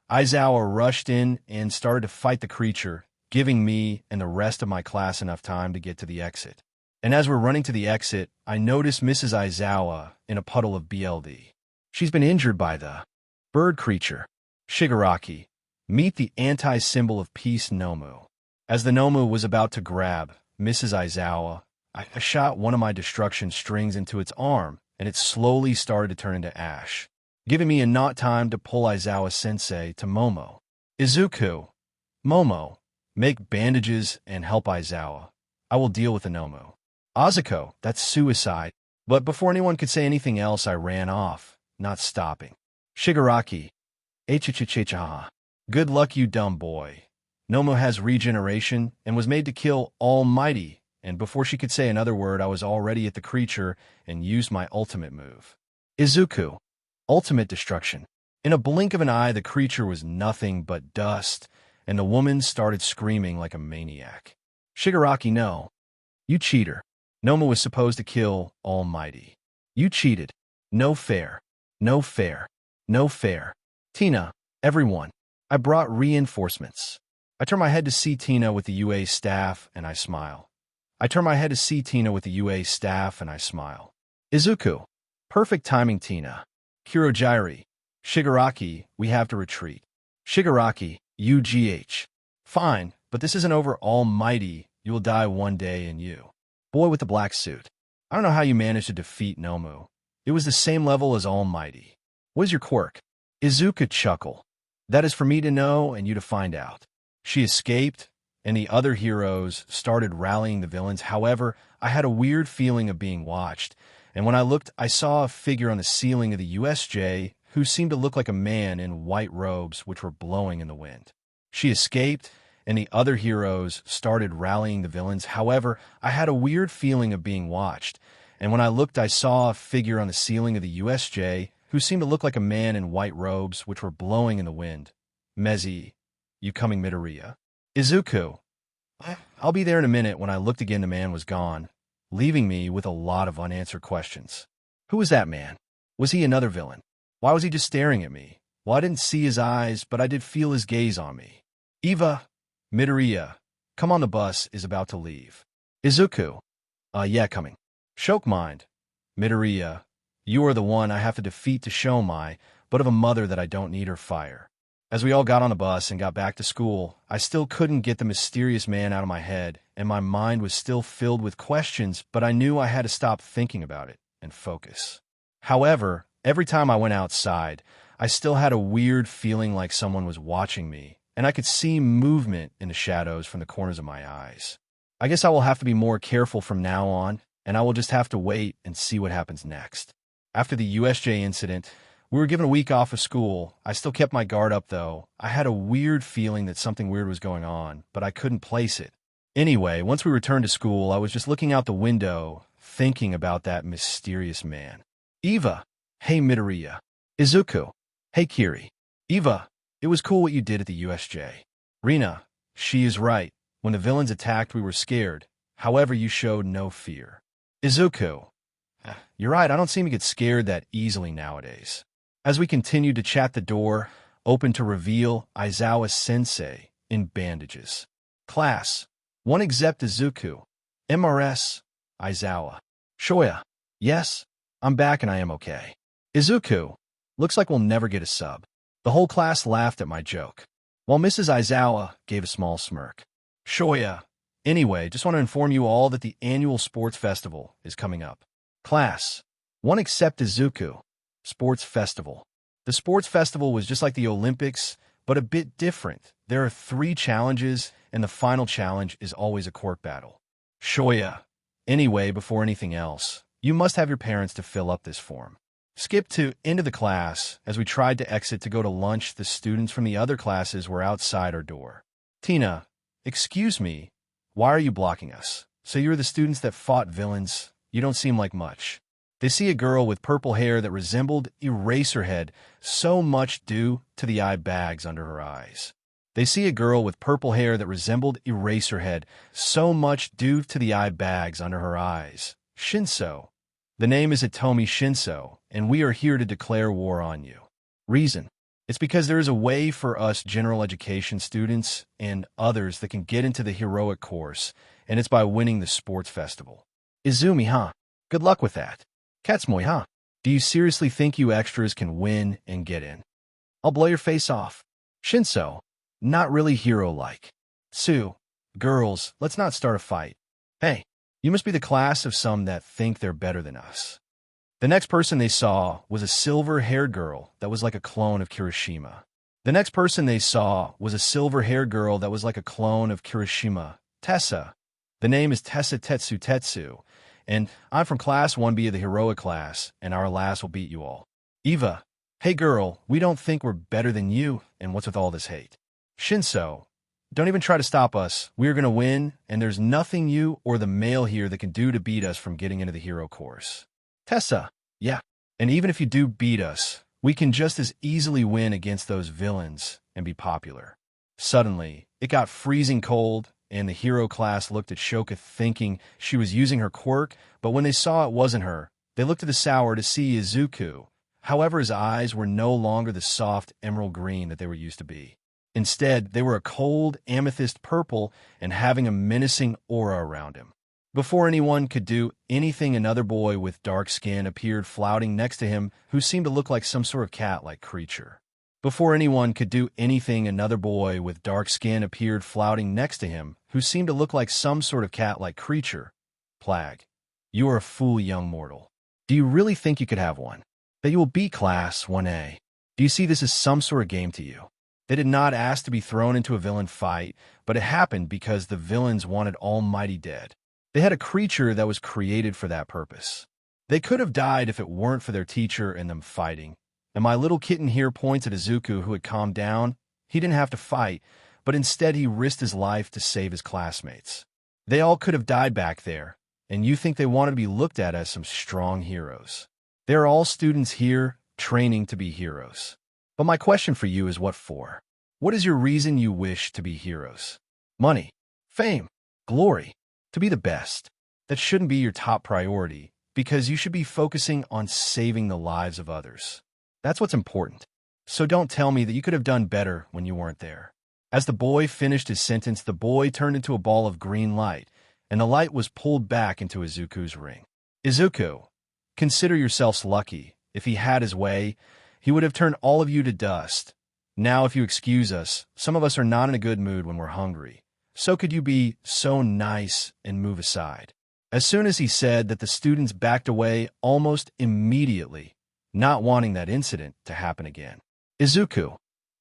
Aizawa rushed in and started to fight the creature, giving me and the rest of my class enough time to get to the exit. And as we're running to the exit, I noticed Mrs. Aizawa in a puddle of BLD. She's been injured by the bird creature. Shigaraki. Meet the anti-symbol of peace Nomu. As the Nomu was about to grab Mrs. Aizawa, I shot one of my destruction strings into its arm, and it slowly started to turn into ash, giving me enough time to pull Aizawa-sensei to Momo. Izuku. Momo. Make bandages and help Aizawa. I will deal with the Nomu. Azuko. That's suicide. But before anyone could say anything else, I ran off, not stopping. Shigaraki. Achichichichaha. Good luck, you dumb boy. Nomu has regeneration and was made to kill Almighty, and before she could say another word, I was already at the creature and used my ultimate move. Izuku. Ultimate destruction. In a blink of an eye, the creature was nothing but dust, and the woman started screaming like a maniac. Shigaraki, no. You cheater. Nomu was supposed to kill Almighty. You cheated. No fair. No fair. No fair. Tina, everyone. I brought reinforcements. I turn my head to see Tina with the UA staff, and I smile. I turn my head to see Tina with the UA staff, and I smile. Izuku. Perfect timing, Tina. Kurogiri. Shigaraki, we have to retreat. Shigaraki, UGH. Fine, but this isn't over, almighty. You will die one day, and you. Boy with the black suit. I don't know how you managed to defeat Nomu. It was the same level as almighty. What is your quirk? Izuku chuckle. That is for me to know and you to find out. She escaped, and the other heroes started rallying the villains. However, I had a weird feeling of being watched, and when I looked, I saw a figure on the ceiling of the USJ who seemed to look like a man in white robes which were blowing in the wind. She escaped, and the other heroes started rallying the villains. However, I had a weird feeling of being watched, and when I looked, I saw a figure on the ceiling of the USJ who seemed to look like a man in white robes which were blowing in the wind. Mezi, you coming, Midorya? Izuku. I'll be there in a minute. When I looked again, the man was gone, leaving me with a lot of unanswered questions. Who was that man? Was he another villain? Why was he just staring at me? Well, I didn't see his eyes, but I did feel his gaze on me. Eva, Midorya, come on, the bus is about to leave. Izuku. Yeah, coming. Shokemind. Midorya, you are the one I have to defeat to show my, but of a mother that I don't need her fire. As we all got on the bus and got back to school, I still couldn't get the mysterious man out of my head, and my mind was still filled with questions, but I knew I had to stop thinking about it and focus. However, every time I went outside, I still had a weird feeling like someone was watching me, and I could see movement in the shadows from the corners of my eyes. I guess I will have to be more careful from now on, and I will just have to wait and see what happens next. After the USJ incident, we were given a week off of school. I still kept my guard up, though. I had a weird feeling that something weird was going on, but I couldn't place it. Anyway, once we returned to school, I was just looking out the window, thinking about that mysterious man. Eva. Hey, Midorya. Izuku. Hey, Kiri. Eva. It was cool what you did at the USJ. Rina. She is right. When the villains attacked, we were scared. However, you showed no fear. Izuku. You're right, I don't seem to get scared that easily nowadays. As we continued to chat, the door opened to reveal Aizawa-sensei in bandages. Class. One except Izuku. MRS. Aizawa. Shoya. Yes, I'm back and I am okay. Izuku. Looks like we'll never get a sub. The whole class laughed at my joke, while Mrs. Aizawa gave a small smirk. Shoya. Anyway, just want to inform you all that the annual sports festival is coming up. Class. One except Izuku. Sports festival. The sports festival was just like the Olympics, but a bit different. There are 3 challenges, and the final challenge is always a quirk battle. Shoya. Anyway, before anything else, you must have your parents to fill up this form. Skip to end of the class. As we tried to exit to go to lunch, the students from the other classes were outside our door. Tina. Excuse me. Why are you blocking us? So you're the students that fought villains? You don't seem like much. They see a girl with purple hair that resembled Eraserhead, so much due to the eye bags under her eyes. They see a girl with purple hair that resembled Eraserhead, so much due to the eye bags under her eyes. Shinso. The name is Hitomi Shinso, and we are here to declare war on you. Reason. It's because there is a way for us general education students and others that can get into the heroic course, and it's by winning the sports festival. Izumi, huh? Good luck with that. Katsumi, huh? Do you seriously think you extras can win and get in? I'll blow your face off. Shinso. Not really hero-like. Sue. Girls, let's not start a fight. Hey, you must be the class of some that think they're better than us. The next person they saw was a silver-haired girl that was like a clone of Kirishima. Tessa. The name is Tessa Tetsu, and I'm from Class 1B of the Heroic class, and our last will beat you all. Eva. Hey girl, we don't think we're better than you, and what's with all this hate? Shinso. Don't even try to stop us. We are going to win, and there's nothing you or the male here that can do to beat us from getting into the hero course. Tessa. Yeah. And even if you do beat us, we can just as easily win against those villains and be popular. Suddenly, it got freezing cold, and the hero class looked at Shoka thinking she was using her quirk, but when they saw it wasn't her, they looked to the sour to see Izuku. However, his eyes were no longer the soft emerald green that they were used to be. Instead, they were a cold amethyst purple and having a menacing aura around him. Before anyone could do anything, another boy with dark skin appeared flouting next to him who seemed to look like some sort of cat-like creature. Before anyone could do anything, another boy with dark skin appeared flouting next to him who seemed to look like some sort of cat-like creature. Plague. You are a fool, young mortal. Do you really think you could have one? That you will beat Class 1A? Do you see this as some sort of game to you? They did not ask to be thrown into a villain fight, but it happened because the villains wanted Almighty dead. They had a creature that was created for that purpose. They could have died if it weren't for their teacher and them fighting. And my little kitten here points at Izuku, who had calmed down. He didn't have to fight, but instead he risked his life to save his classmates. They all could have died back there, and you think they wanted to be looked at as some strong heroes. They are all students here, training to be heroes. But my question for you is, what for? What is your reason you wish to be heroes? Money, fame, glory, to be the best. That shouldn't be your top priority, because you should be focusing on saving the lives of others. That's what's important. So don't tell me that you could have done better when you weren't there. As the boy finished his sentence, the boy turned into a ball of green light, and the light was pulled back into Izuku's ring. Izuku, consider yourselves lucky. If he had his way, he would have turned all of you to dust. Now, if you excuse us, some of us are not in a good mood when we're hungry. So could you be so nice and move aside? As soon as he said that, the students backed away almost immediately, not wanting that incident to happen again. Izuku,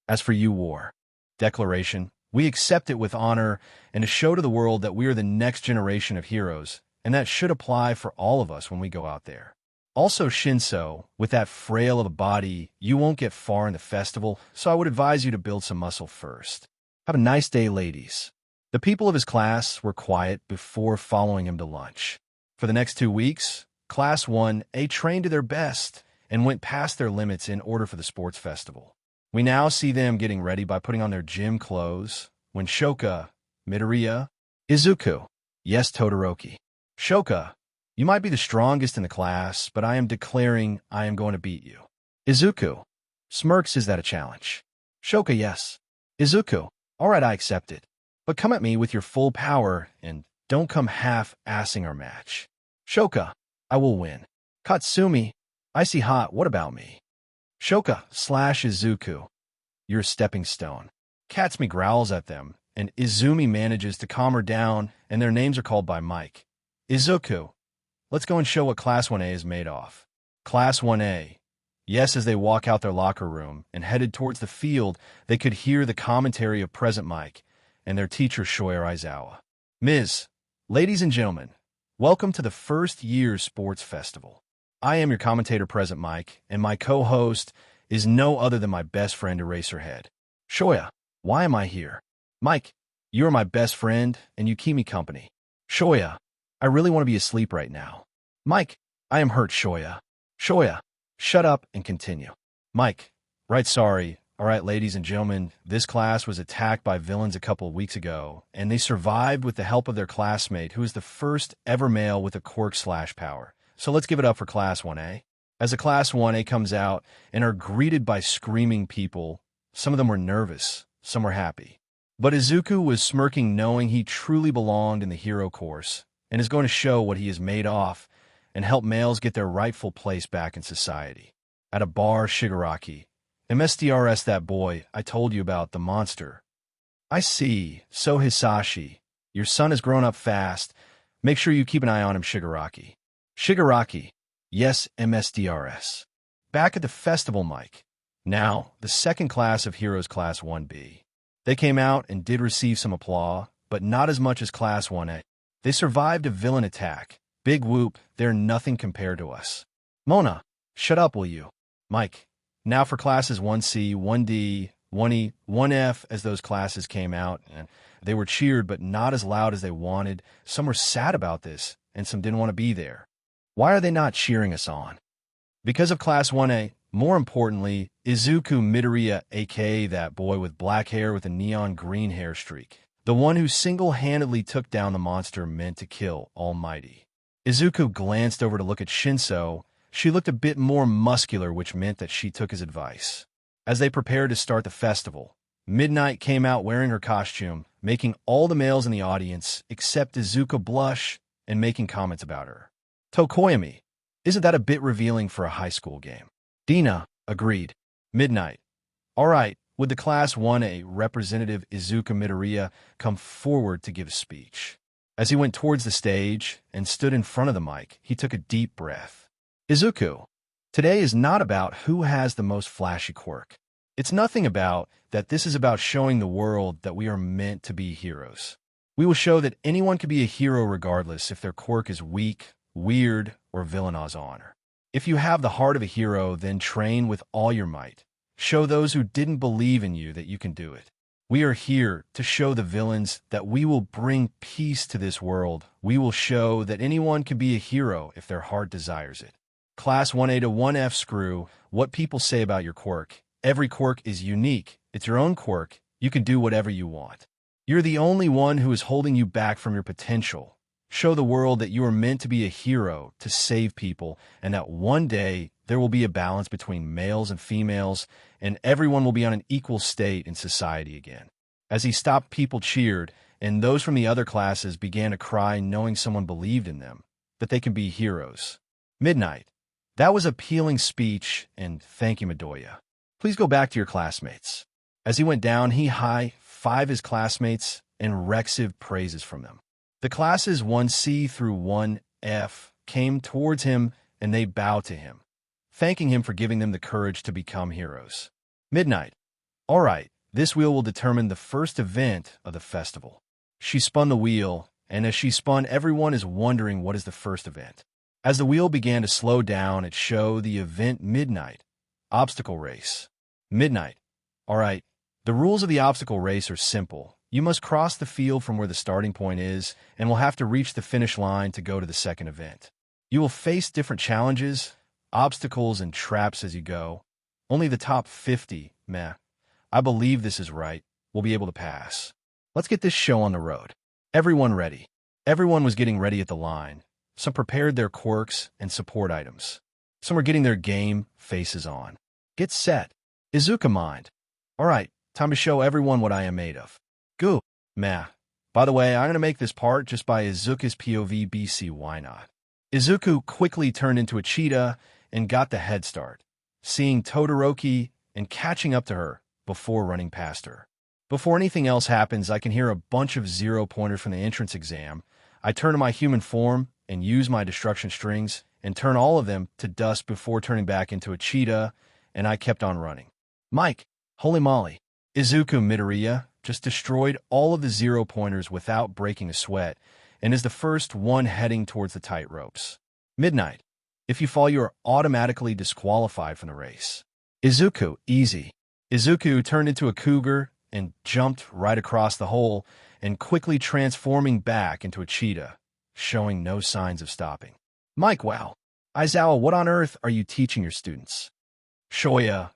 as for you, war declaration, we accept it with honor and to show to the world that we are the next generation of heroes, and that should apply for all of us when we go out there. Also, Shinso, with that frail of a body, you won't get far in the festival, so I would advise you to build some muscle first. Have a nice day, ladies. The people of his class were quiet before following him to lunch. For the next 2 weeks, Class 1A trained to their best and went past their limits in order for the sports festival. We now see them getting ready by putting on their gym clothes when Shoka, Midorya, Izuku, yes, Todoroki. Shoka, you might be the strongest in the class, but I am declaring I am going to beat you. Izuku, smirks, is that a challenge? Shoka, yes. Izuku, all right, I accept it. But come at me with your full power and don't come half-assing our match. Shoka, I will win. Katsumi, icy hot, what about me? Shoka / Izuku, you're a stepping stone. Katsumi growls at them, and Izumi manages to calm her down, and their names are called by Mike. Izuku, let's go and show what Class 1A is made of. Class 1A, yes, as they walk out their locker room and headed towards the field, they could hear the commentary of Present Mike and their teacher Shoya Aizawa. Ms., ladies and gentlemen, welcome to the first year's sports festival. I am your commentator, Present Mike, and my co-host is no other than my best friend, Eraserhead. Shoya, why am I here? Mike, you are my best friend, and you keep me company. Shoya, I really want to be asleep right now. Mike, I am hurt, Shoya. Shoya, shut up and continue. Mike, right, sorry. All right, ladies and gentlemen, this class was attacked by villains a couple of weeks ago, and they survived with the help of their classmate, who is the first ever male with a quirk/power. So let's give it up for Class 1A. As the Class 1A comes out and are greeted by screaming people, some of them were nervous, some were happy. But Izuku was smirking, knowing he truly belonged in the hero course, and is going to show what he is made of and help males get their rightful place back in society. At a bar, Shigaraki, MSDRS, that boy I told you about, the monster. I see. So Hisashi, your son has grown up fast. Make sure you keep an eye on him, Shigaraki. Shigaraki, yes, MSDRS. Back at the festival, Mike. Now, the second class of heroes, Class 1B. They came out and did receive some applause, but not as much as Class 1A. They survived a villain attack. Big whoop, they're nothing compared to us. Mona, shut up, will you? Mike, now for classes 1C, 1D, 1E, 1F, as those classes came out, and they were cheered, but not as loud as they wanted. Some were sad about this, and some didn't want to be there. Why are they not cheering us on? Because of Class 1A. More importantly, Izuku Midorya, aka that boy with black hair with a neon green hair streak. The one who single-handedly took down the monster meant to kill Almighty. Izuku glanced over to look at Shinso. She looked a bit more muscular, which meant that she took his advice. As they prepared to start the festival, Midnight came out wearing her costume, making all the males in the audience except Izuku blush and making comments about her. Tokoyami, isn't that a bit revealing for a high school game? Dina agreed. Midnight, all right, would the Class 1A representative Izuku Midorya come forward to give a speech? As he went towards the stage and stood in front of the mic, he took a deep breath. Izuku, today is not about who has the most flashy quirk. It's nothing about that. This is about showing the world that we are meant to be heroes. We will show that anyone can be a hero regardless if their quirk is weak, weird, or villainous honor. If you have the heart of a hero, then train with all your might. Show those who didn't believe in you that you can do it. We are here to show the villains that we will bring peace to this world. We will show that anyone can be a hero if their heart desires it. Class 1A to 1F screw what people say about your quirk. Every quirk is unique. It's your own quirk. You can do whatever you want. You're the only one who is holding you back from your potential. Show the world that you are meant to be a hero, to save people, and that one day there will be a balance between males and females, and everyone will be on an equal state in society again. As he stopped, people cheered, and those from the other classes began to cry knowing someone believed in them, that they can be heroes. Midnight. That was an appealing speech, and thank you, Midorya. Please go back to your classmates. As he went down, he high-fived his classmates and received praises from them. The classes 1C through 1F came towards him, and they bowed to him, thanking him for giving them the courage to become heroes. Midnight. All right, this wheel will determine the first event of the festival. She spun the wheel, and as she spun, everyone is wondering what is the first event. As the wheel began to slow down, it showed the event Midnight. Obstacle race. Midnight. All right, the rules of the obstacle race are simple. You must cross the field from where the starting point is and will have to reach the finish line to go to the second event. You will face different challenges, obstacles, and traps as you go. Only the top 50, I believe this is right, will be able to pass. Let's get this show on the road. Everyone ready. Everyone was getting ready at the line. Some prepared their quirks and support items. Some were getting their game faces on. Get set. Izuku mind. All right, time to show everyone what I am made of. Goo. By the way, I'm going to make this part just by Izuku's POV BC, why not? Izuku quickly turned into a cheetah and got the head start, seeing Todoroki and catching up to her before running past her. Before anything else happens, I can hear a bunch of zero-pointers from the entrance exam. I turn to my human form and use my destruction strings and turn all of them to dust before turning back into a cheetah, and I kept on running. Mike, holy moly, Izuku Midorya just destroyed all of the zero-pointers without breaking a sweat, and is the first one heading towards the tight ropes. Midnight. If you fall, you are automatically disqualified from the race. Izuku, easy. Izuku turned into a cougar and jumped right across the hole and quickly transforming back into a cheetah, showing no signs of stopping. Mike, wow. Aizawa, what on earth are you teaching your students? Shoya,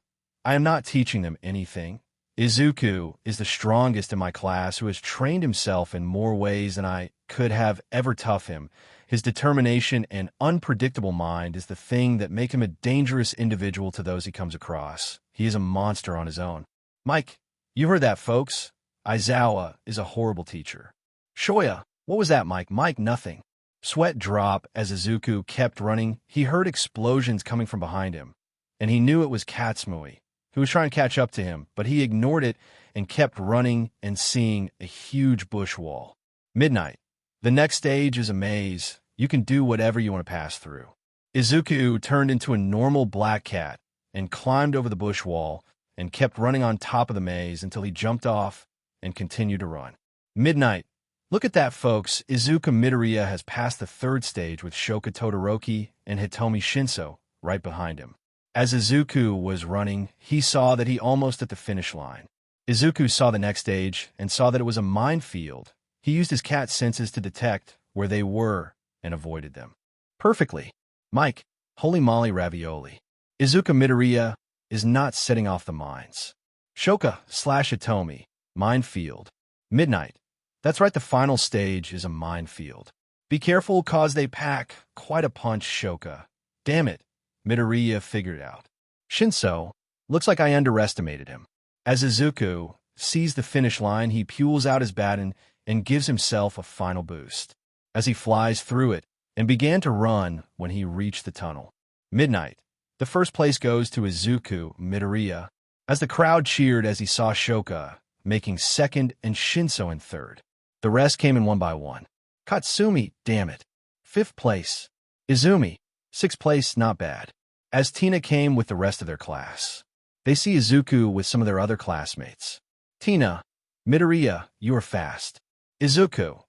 I am not teaching them anything. Izuku is the strongest in my class who has trained himself in more ways than I could have ever tough him. His determination and unpredictable mind is the thing that make him a dangerous individual to those he comes across. He is a monster on his own. Mike, you heard that, folks. Aizawa is a horrible teacher. Shoya, what was that, Mike? Mike, nothing. Sweat dropped as Izuku kept running. He heard explosions coming from behind him, and he knew it was Katsumi, who was trying to catch up to him, but he ignored it and kept running and seeing a huge bush wall. Midnight. The next stage is a maze. You can do whatever you want to pass through. Izuku turned into a normal black cat and climbed over the bush wall and kept running on top of the maze until he jumped off and continued to run. Midnight. Look at that, folks. Izuku Midorya has passed the third stage with Shoka Todoroki and Hitomi Shinso right behind him. As Izuku was running, he saw that he almost at the finish line. Izuku saw the next stage and saw that it was a minefield. He used his cat senses to detect where they were and avoided them. Perfectly. Mike, holy moly ravioli. Izuku Midorya is not setting off the mines. Shoka/Hitomi, minefield. Midnight. That's right, the final stage is a minefield. Be careful, cause they pack quite a punch, Shoka. Damn it, Midorya figured it out. Shinso, looks like I underestimated him. As Izuku sees the finish line, he pulls out his baton and gives himself a final boost. As he flies through it and began to run when he reached the tunnel. Midnight. The first place goes to Izuku Midorya, as the crowd cheered as he saw Shoka making second and Shinso in third. The rest came in one by one. Katsumi, damn it. Fifth place. Izumi, sixth place, not bad. As Tina came with the rest of their class. They see Izuku with some of their other classmates. Tina, Midoriya, you are fast. Izuku,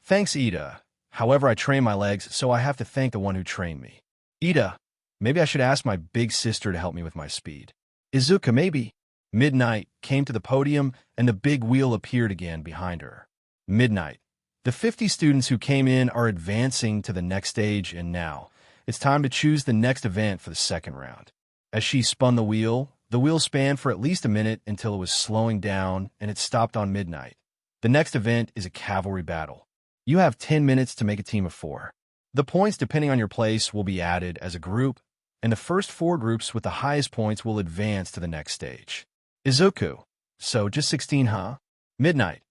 thanks Ida. However, I train my legs, so I have to thank the one who trained me. Ida, maybe I should ask my big sister to help me with my speed. Izuku, maybe. Midnight came to the podium, and the big wheel appeared again behind her. Midnight. The 50 students who came in are advancing to the next stage, and now it's time to choose the next event for the second round. As she spun the wheel spanned for at least a minute until it was slowing down, and it stopped on Midnight. The next event is a cavalry battle. You have 10 minutes to make a team of 4. The points, depending on your place, will be added as a group, and the first 4 groups with the highest points will advance to the next stage. Izuku, so just 16, huh? Midnight,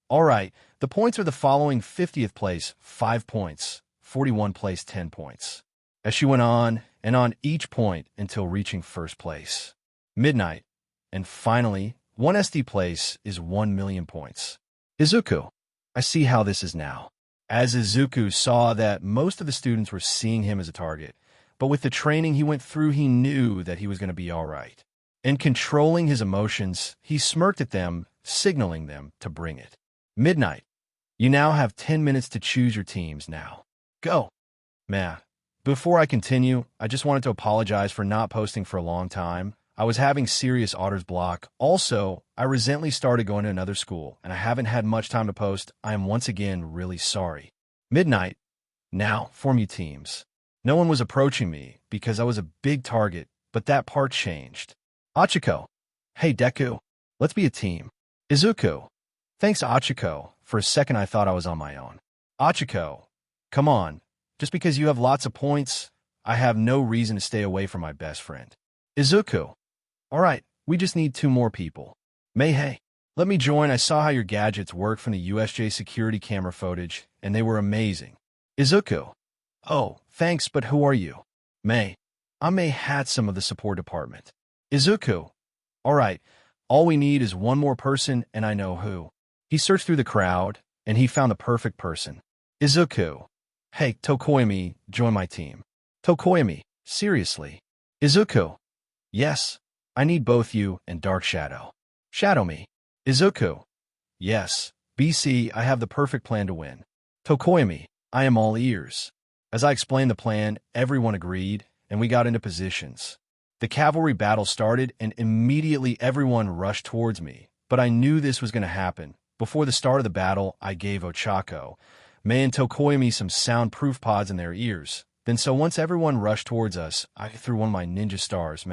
all right, the points are the following: 50th place, 5 points, 41 place, 10 points. As she went on and on each point until reaching first place. Midnight, and finally, 1 SD place is 1 million points. Izuku, I see how this is now. As Izuku saw that most of the students were seeing him as a target, but with the training he went through, he knew that he was going to be all right. And controlling his emotions, he smirked at them, signaling them to bring it. Midnight, you now have 10 minutes to choose your teams now. Go. Man, before I continue, I just wanted to apologize for not posting for a long time. I was having serious author's block. Also, I recently started going to another school, and I haven't had much time to post. I am once again really sorry. Midnight, now form your teams. No one was approaching me because I was a big target, but that part changed. Achiko, hey Deku, let's be a team. Izuku, thanks Achiko. For a second I thought I was on my own. Achiko, come on, just because you have lots of points, I have no reason to stay away from my best friend. Izuku, all right, we just need 2 more people. May, hey, let me join. I saw how your gadgets work from the USJ security camera footage, and they were amazing. Izuku, oh, thanks, but who are you? May, I'm May Hatsum of the support department. Izuku, all right, all we need is 1 more person, and I know who. He searched through the crowd, and he found the perfect person. Izuku, hey, Tokoyami, join my team. Tokoyami, seriously. Izuku, yes, I need both you and Dark Shadow. Shadow me. Izuku, yes, BC, I have the perfect plan to win. Tokoyami, I am all ears. As I explained the plan, everyone agreed, and we got into positions. The cavalry battle started, and immediately everyone rushed towards me, but I knew this was going to happen. Before the start of the battle, I gave Ochako, May and Tokoyami some soundproof pods in their ears. Then once everyone rushed towards us, I threw one of my ninja stars,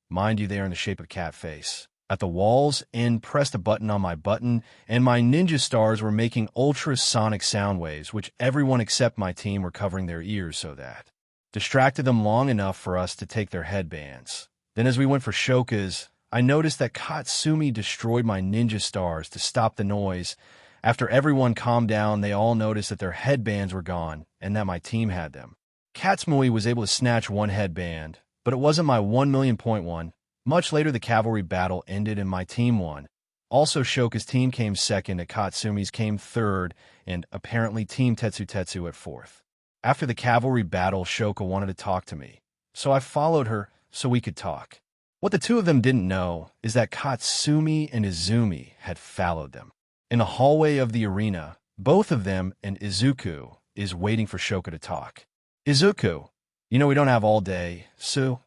mind you, they are in the shape of a cat face, at the walls, and pressed a button on my button, and my ninja stars were making ultrasonic sound waves, which everyone except my team were covering their ears so that distracted them long enough for us to take their headbands. Then as we went for Shoka's, I noticed that Katsumi destroyed my ninja stars to stop the noise. After everyone calmed down, they all noticed that their headbands were gone and that my team had them. Katsumi was able to snatch 1 headband, but it wasn't my 1 million point one. Much later, the cavalry battle ended and my team won. Also, Shoka's team came second, and Katsumi's came third, and apparently Team Tetsu at fourth. After the cavalry battle, Shoka wanted to talk to me, so I followed her so we could talk. What the 2 of them didn't know is that Katsumi and Izumi had followed them. In the hallway of the arena, both of them and Izuku is waiting for Shoka to talk. Izuku, you know we don't have all day, so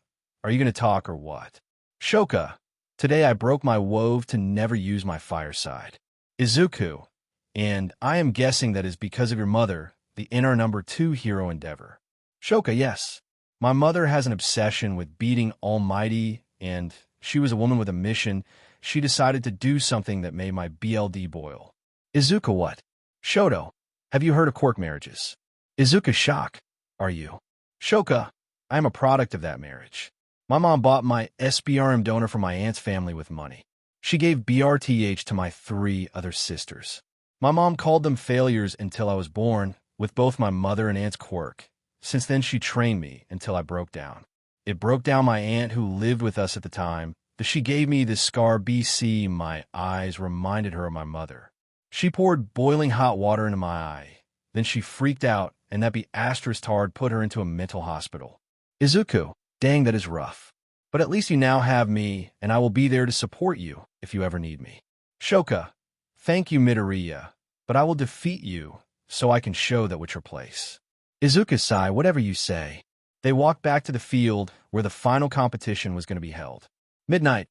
are you going to talk or what? Shoka, today I broke my vow to never use my fireside. Izuku, and I am guessing that is because of your mother, the inner number 2 hero endeavor. Shoka, yes. My mother has an obsession with beating Almighty, and she was a woman with a mission. She decided to do something that made my BLD boil. Izuku, what? Shoto, have you heard of quirk marriages? Izuku, shock. Are you? Shoka, I am a product of that marriage. My mom bought my SBRM donor from my aunt's family with money. She gave BRTH to my 3 other sisters. My mom called them failures until I was born, with both my mother and aunt's quirk. Since then, she trained me until I broke down. It broke down my aunt who lived with us at the time. She gave me this scar BC. My eyes reminded her of my mother. She poured boiling hot water into my eye. Then she freaked out, and that asterisk hard put her into a mental hospital. Izuku, dang, that is rough. But at least you now have me, and I will be there to support you if you ever need me. Shoka, thank you Midorya, but I will defeat you so I can show that what's your place. Izuku-sai, whatever you say. They walked back to the field where the final competition was going to be held. Midnight.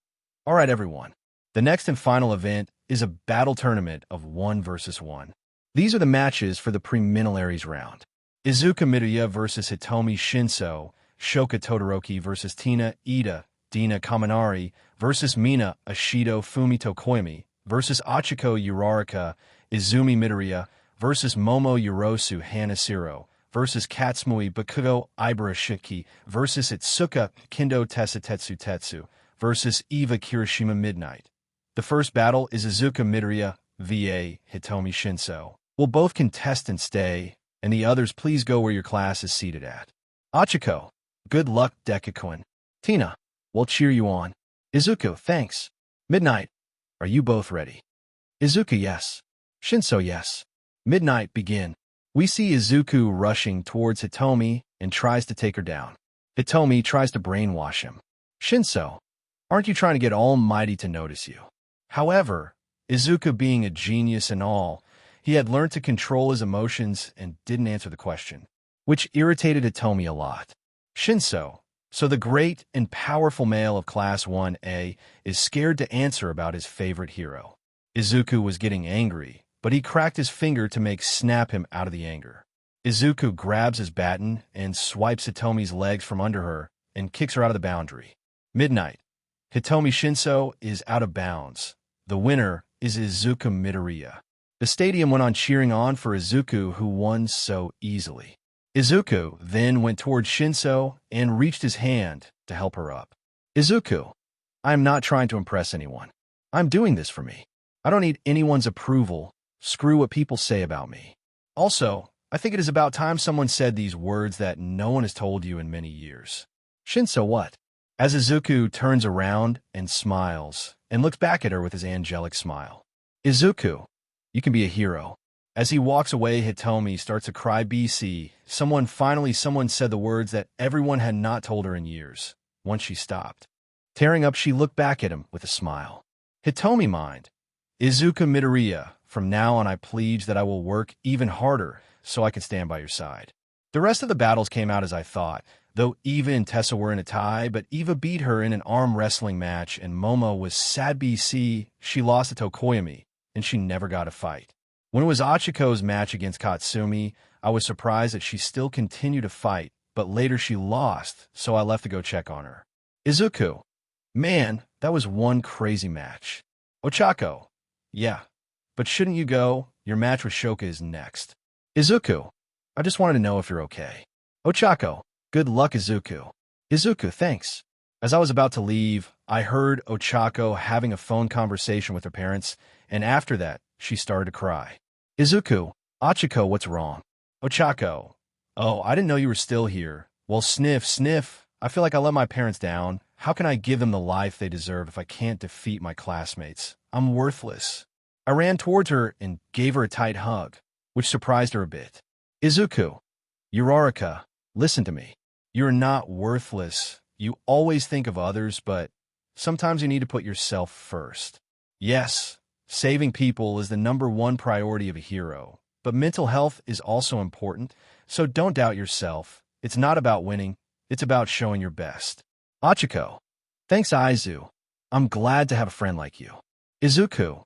All right, everyone. The next and final event is a battle tournament of 1 versus 1. These are the matches for the preliminaries round. Izuku Midorya versus Hitomi Shinso, Shoka Todoroki versus Tina Ida, Dina Kaminari versus Mina Ashido Fumito Koimi versus Achiko Uraraka, Izumi Midorya versus Momo Yorosu Hanashiro versus Katsumi Bakugou Ibarashiki versus Itsuka Kendo Tesatetsu Tetsu versus Eva Kirishima Midnight. The first battle is Izuku Midorya vs. Hitomi Shinso. Will both contestants stay, and the others please go where your class is seated at? Achiko, good luck Deku-kun. Tina, we'll cheer you on. Izuku, thanks. Midnight, are you both ready? Izuku, yes. Shinso, yes. Midnight, begin. We see Izuku rushing towards Hitomi and tries to take her down. Hitomi tries to brainwash him. Shinso, aren't you trying to get Almighty to notice you? However, Izuku being a genius and all, he had learned to control his emotions and didn't answer the question, which irritated Hitomi a lot. Shinso, so the great and powerful male of Class 1A, is scared to answer about his favorite hero. Izuku was getting angry, but he cracked his finger to make snap him out of the anger. Izuku grabs his baton and swipes Hitomi's legs from under her and kicks her out of the boundary. Midnight. Hitomi Shinso is out of bounds. The winner is Izuku Midorya. The stadium went on cheering on for Izuku, who won so easily. Izuku then went towards Shinso and reached his hand to help her up. Izuku, I am not trying to impress anyone. I'm doing this for me. I don't need anyone's approval. Screw what people say about me. Also, I think it is about time someone said these words that no one has told you in many years. Shinso, what? As Izuku turns around and smiles and looks back at her with his angelic smile. Izuku, you can be a hero. As he walks away, Hitomi starts to cry. BC. Someone said the words that everyone had not told her in years. Once she stopped. Tearing up, she looked back at him with a smile. Hitomi mind. Izuku Midorya, from now on I pledge that I will work even harder so I can stand by your side. The rest of the battles came out as I thought, though Eva and Tessa were in a tie, but Eva beat her in an arm wrestling match, and Momo was sad. BC. She lost to Tokoyami, and she never got a fight. When it was Achiko's match against Katsumi, I was surprised that she still continued to fight, but later she lost, so I left to go check on her. Izuku, man, that was one crazy match. Ochako, yeah, but shouldn't you go? Your match with Shoka is next. Izuku, I just wanted to know if you're okay. Ochako, good luck Izuku. Izuku, thanks. As I was about to leave, I heard Ochako having a phone conversation with her parents, and after that, she started to cry. Izuku, Achiko, what's wrong? Ochako, oh, I didn't know you were still here. Well, sniff. I feel like I let my parents down. How can I give them the life they deserve if I can't defeat my classmates? I'm worthless. I ran towards her and gave her a tight hug, which surprised her a bit. Izuku, Uraraka, listen to me. You're not worthless. You always think of others, but sometimes you need to put yourself first. Yes, saving people is the #1 priority of a hero, but mental health is also important, so don't doubt yourself. It's not about winning, it's about showing your best. Achiko, thanks Izu. I'm glad to have a friend like you. Izuku,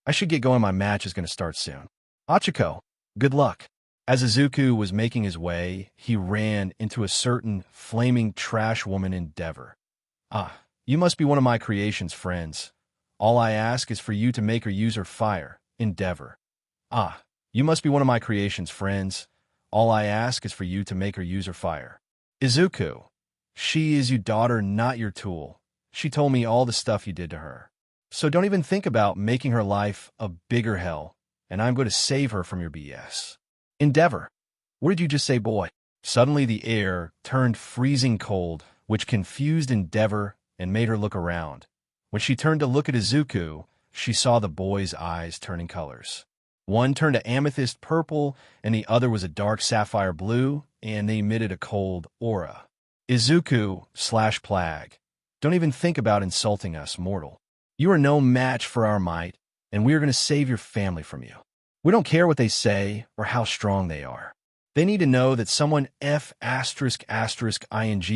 I should get going, my match is going to start soon. Achiko, good luck. As Izuku was making his way, he ran into a certain flaming trash woman Endeavor. Ah, you must be one of my creation's friends. All I ask is for you to make her use her fire, Endeavor. Ah, you must be one of my creation's friends. All I ask is for you to make her use her fire. Izuku, she is your daughter, not your tool. She told me all the stuff you did to her. So don't even think about making her life a bigger hell, and I'm going to save her from your BS. Endeavor. What did you just say, boy? Suddenly the air turned freezing cold, which confused Endeavor and made her look around. When she turned to look at Izuku, she saw the boy's eyes turning colors. One turned to amethyst purple, and the other was a dark sapphire blue, and they emitted a cold aura. Izuku/Plag. Don't even think about insulting us, mortal. You are no match for our might, and we are going to save your family from you. We don't care what they say or how strong they are. They need to know that someone F****ing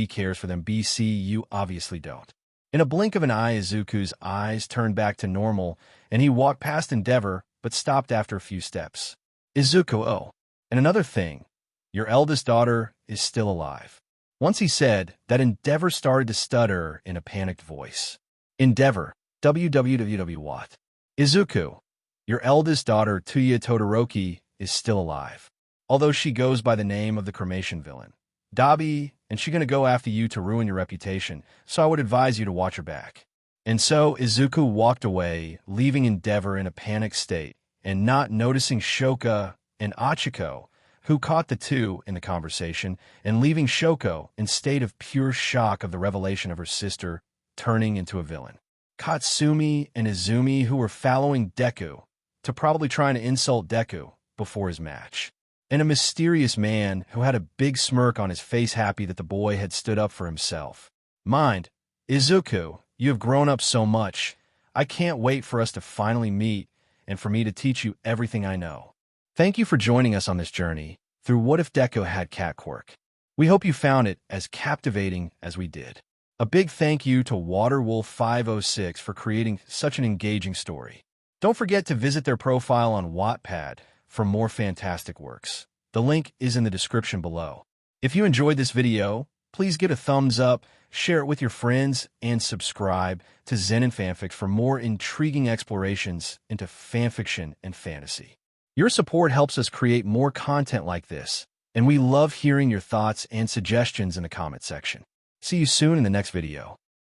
cares for them. BC, you obviously don't. In a blink of an eye, Izuku's eyes turned back to normal, and he walked past Endeavor, but stopped after a few steps. Izuku, oh, and another thing, your eldest daughter is still alive. Once he said that, Endeavor started to stutter in a panicked voice. Endeavor, www what? Izuku, your eldest daughter, Tuya Todoroki, is still alive. Although she goes by the name of the cremation villain, Dabi, and she's going to go after you to ruin your reputation, so I would advise you to watch her back. And so Izuku walked away, leaving Endeavor in a panicked state, and not noticing Shoko and Achiko, who caught the two in the conversation, and leaving Shoko in state of pure shock of the revelation of her sister turning into a villain. Katsumi and Izumi, who were following Deku, to probably trying to insult Deku before his match. And a mysterious man who had a big smirk on his face, happy that the boy had stood up for himself. Mind, Izuku, you have grown up so much. I can't wait for us to finally meet and for me to teach you everything I know. Thank you for joining us on this journey through What If Deku Had Cat Quirk. We hope you found it as captivating as we did. A big thank you to Waterwolf506 for creating such an engaging story. Don't forget to visit their profile on Wattpad for more fantastic works. The link is in the description below. If you enjoyed this video, please give it a thumbs up, share it with your friends, and subscribe to Zenin Fanfics for more intriguing explorations into fanfiction and fantasy. Your support helps us create more content like this, and we love hearing your thoughts and suggestions in the comment section. See you soon in the next video.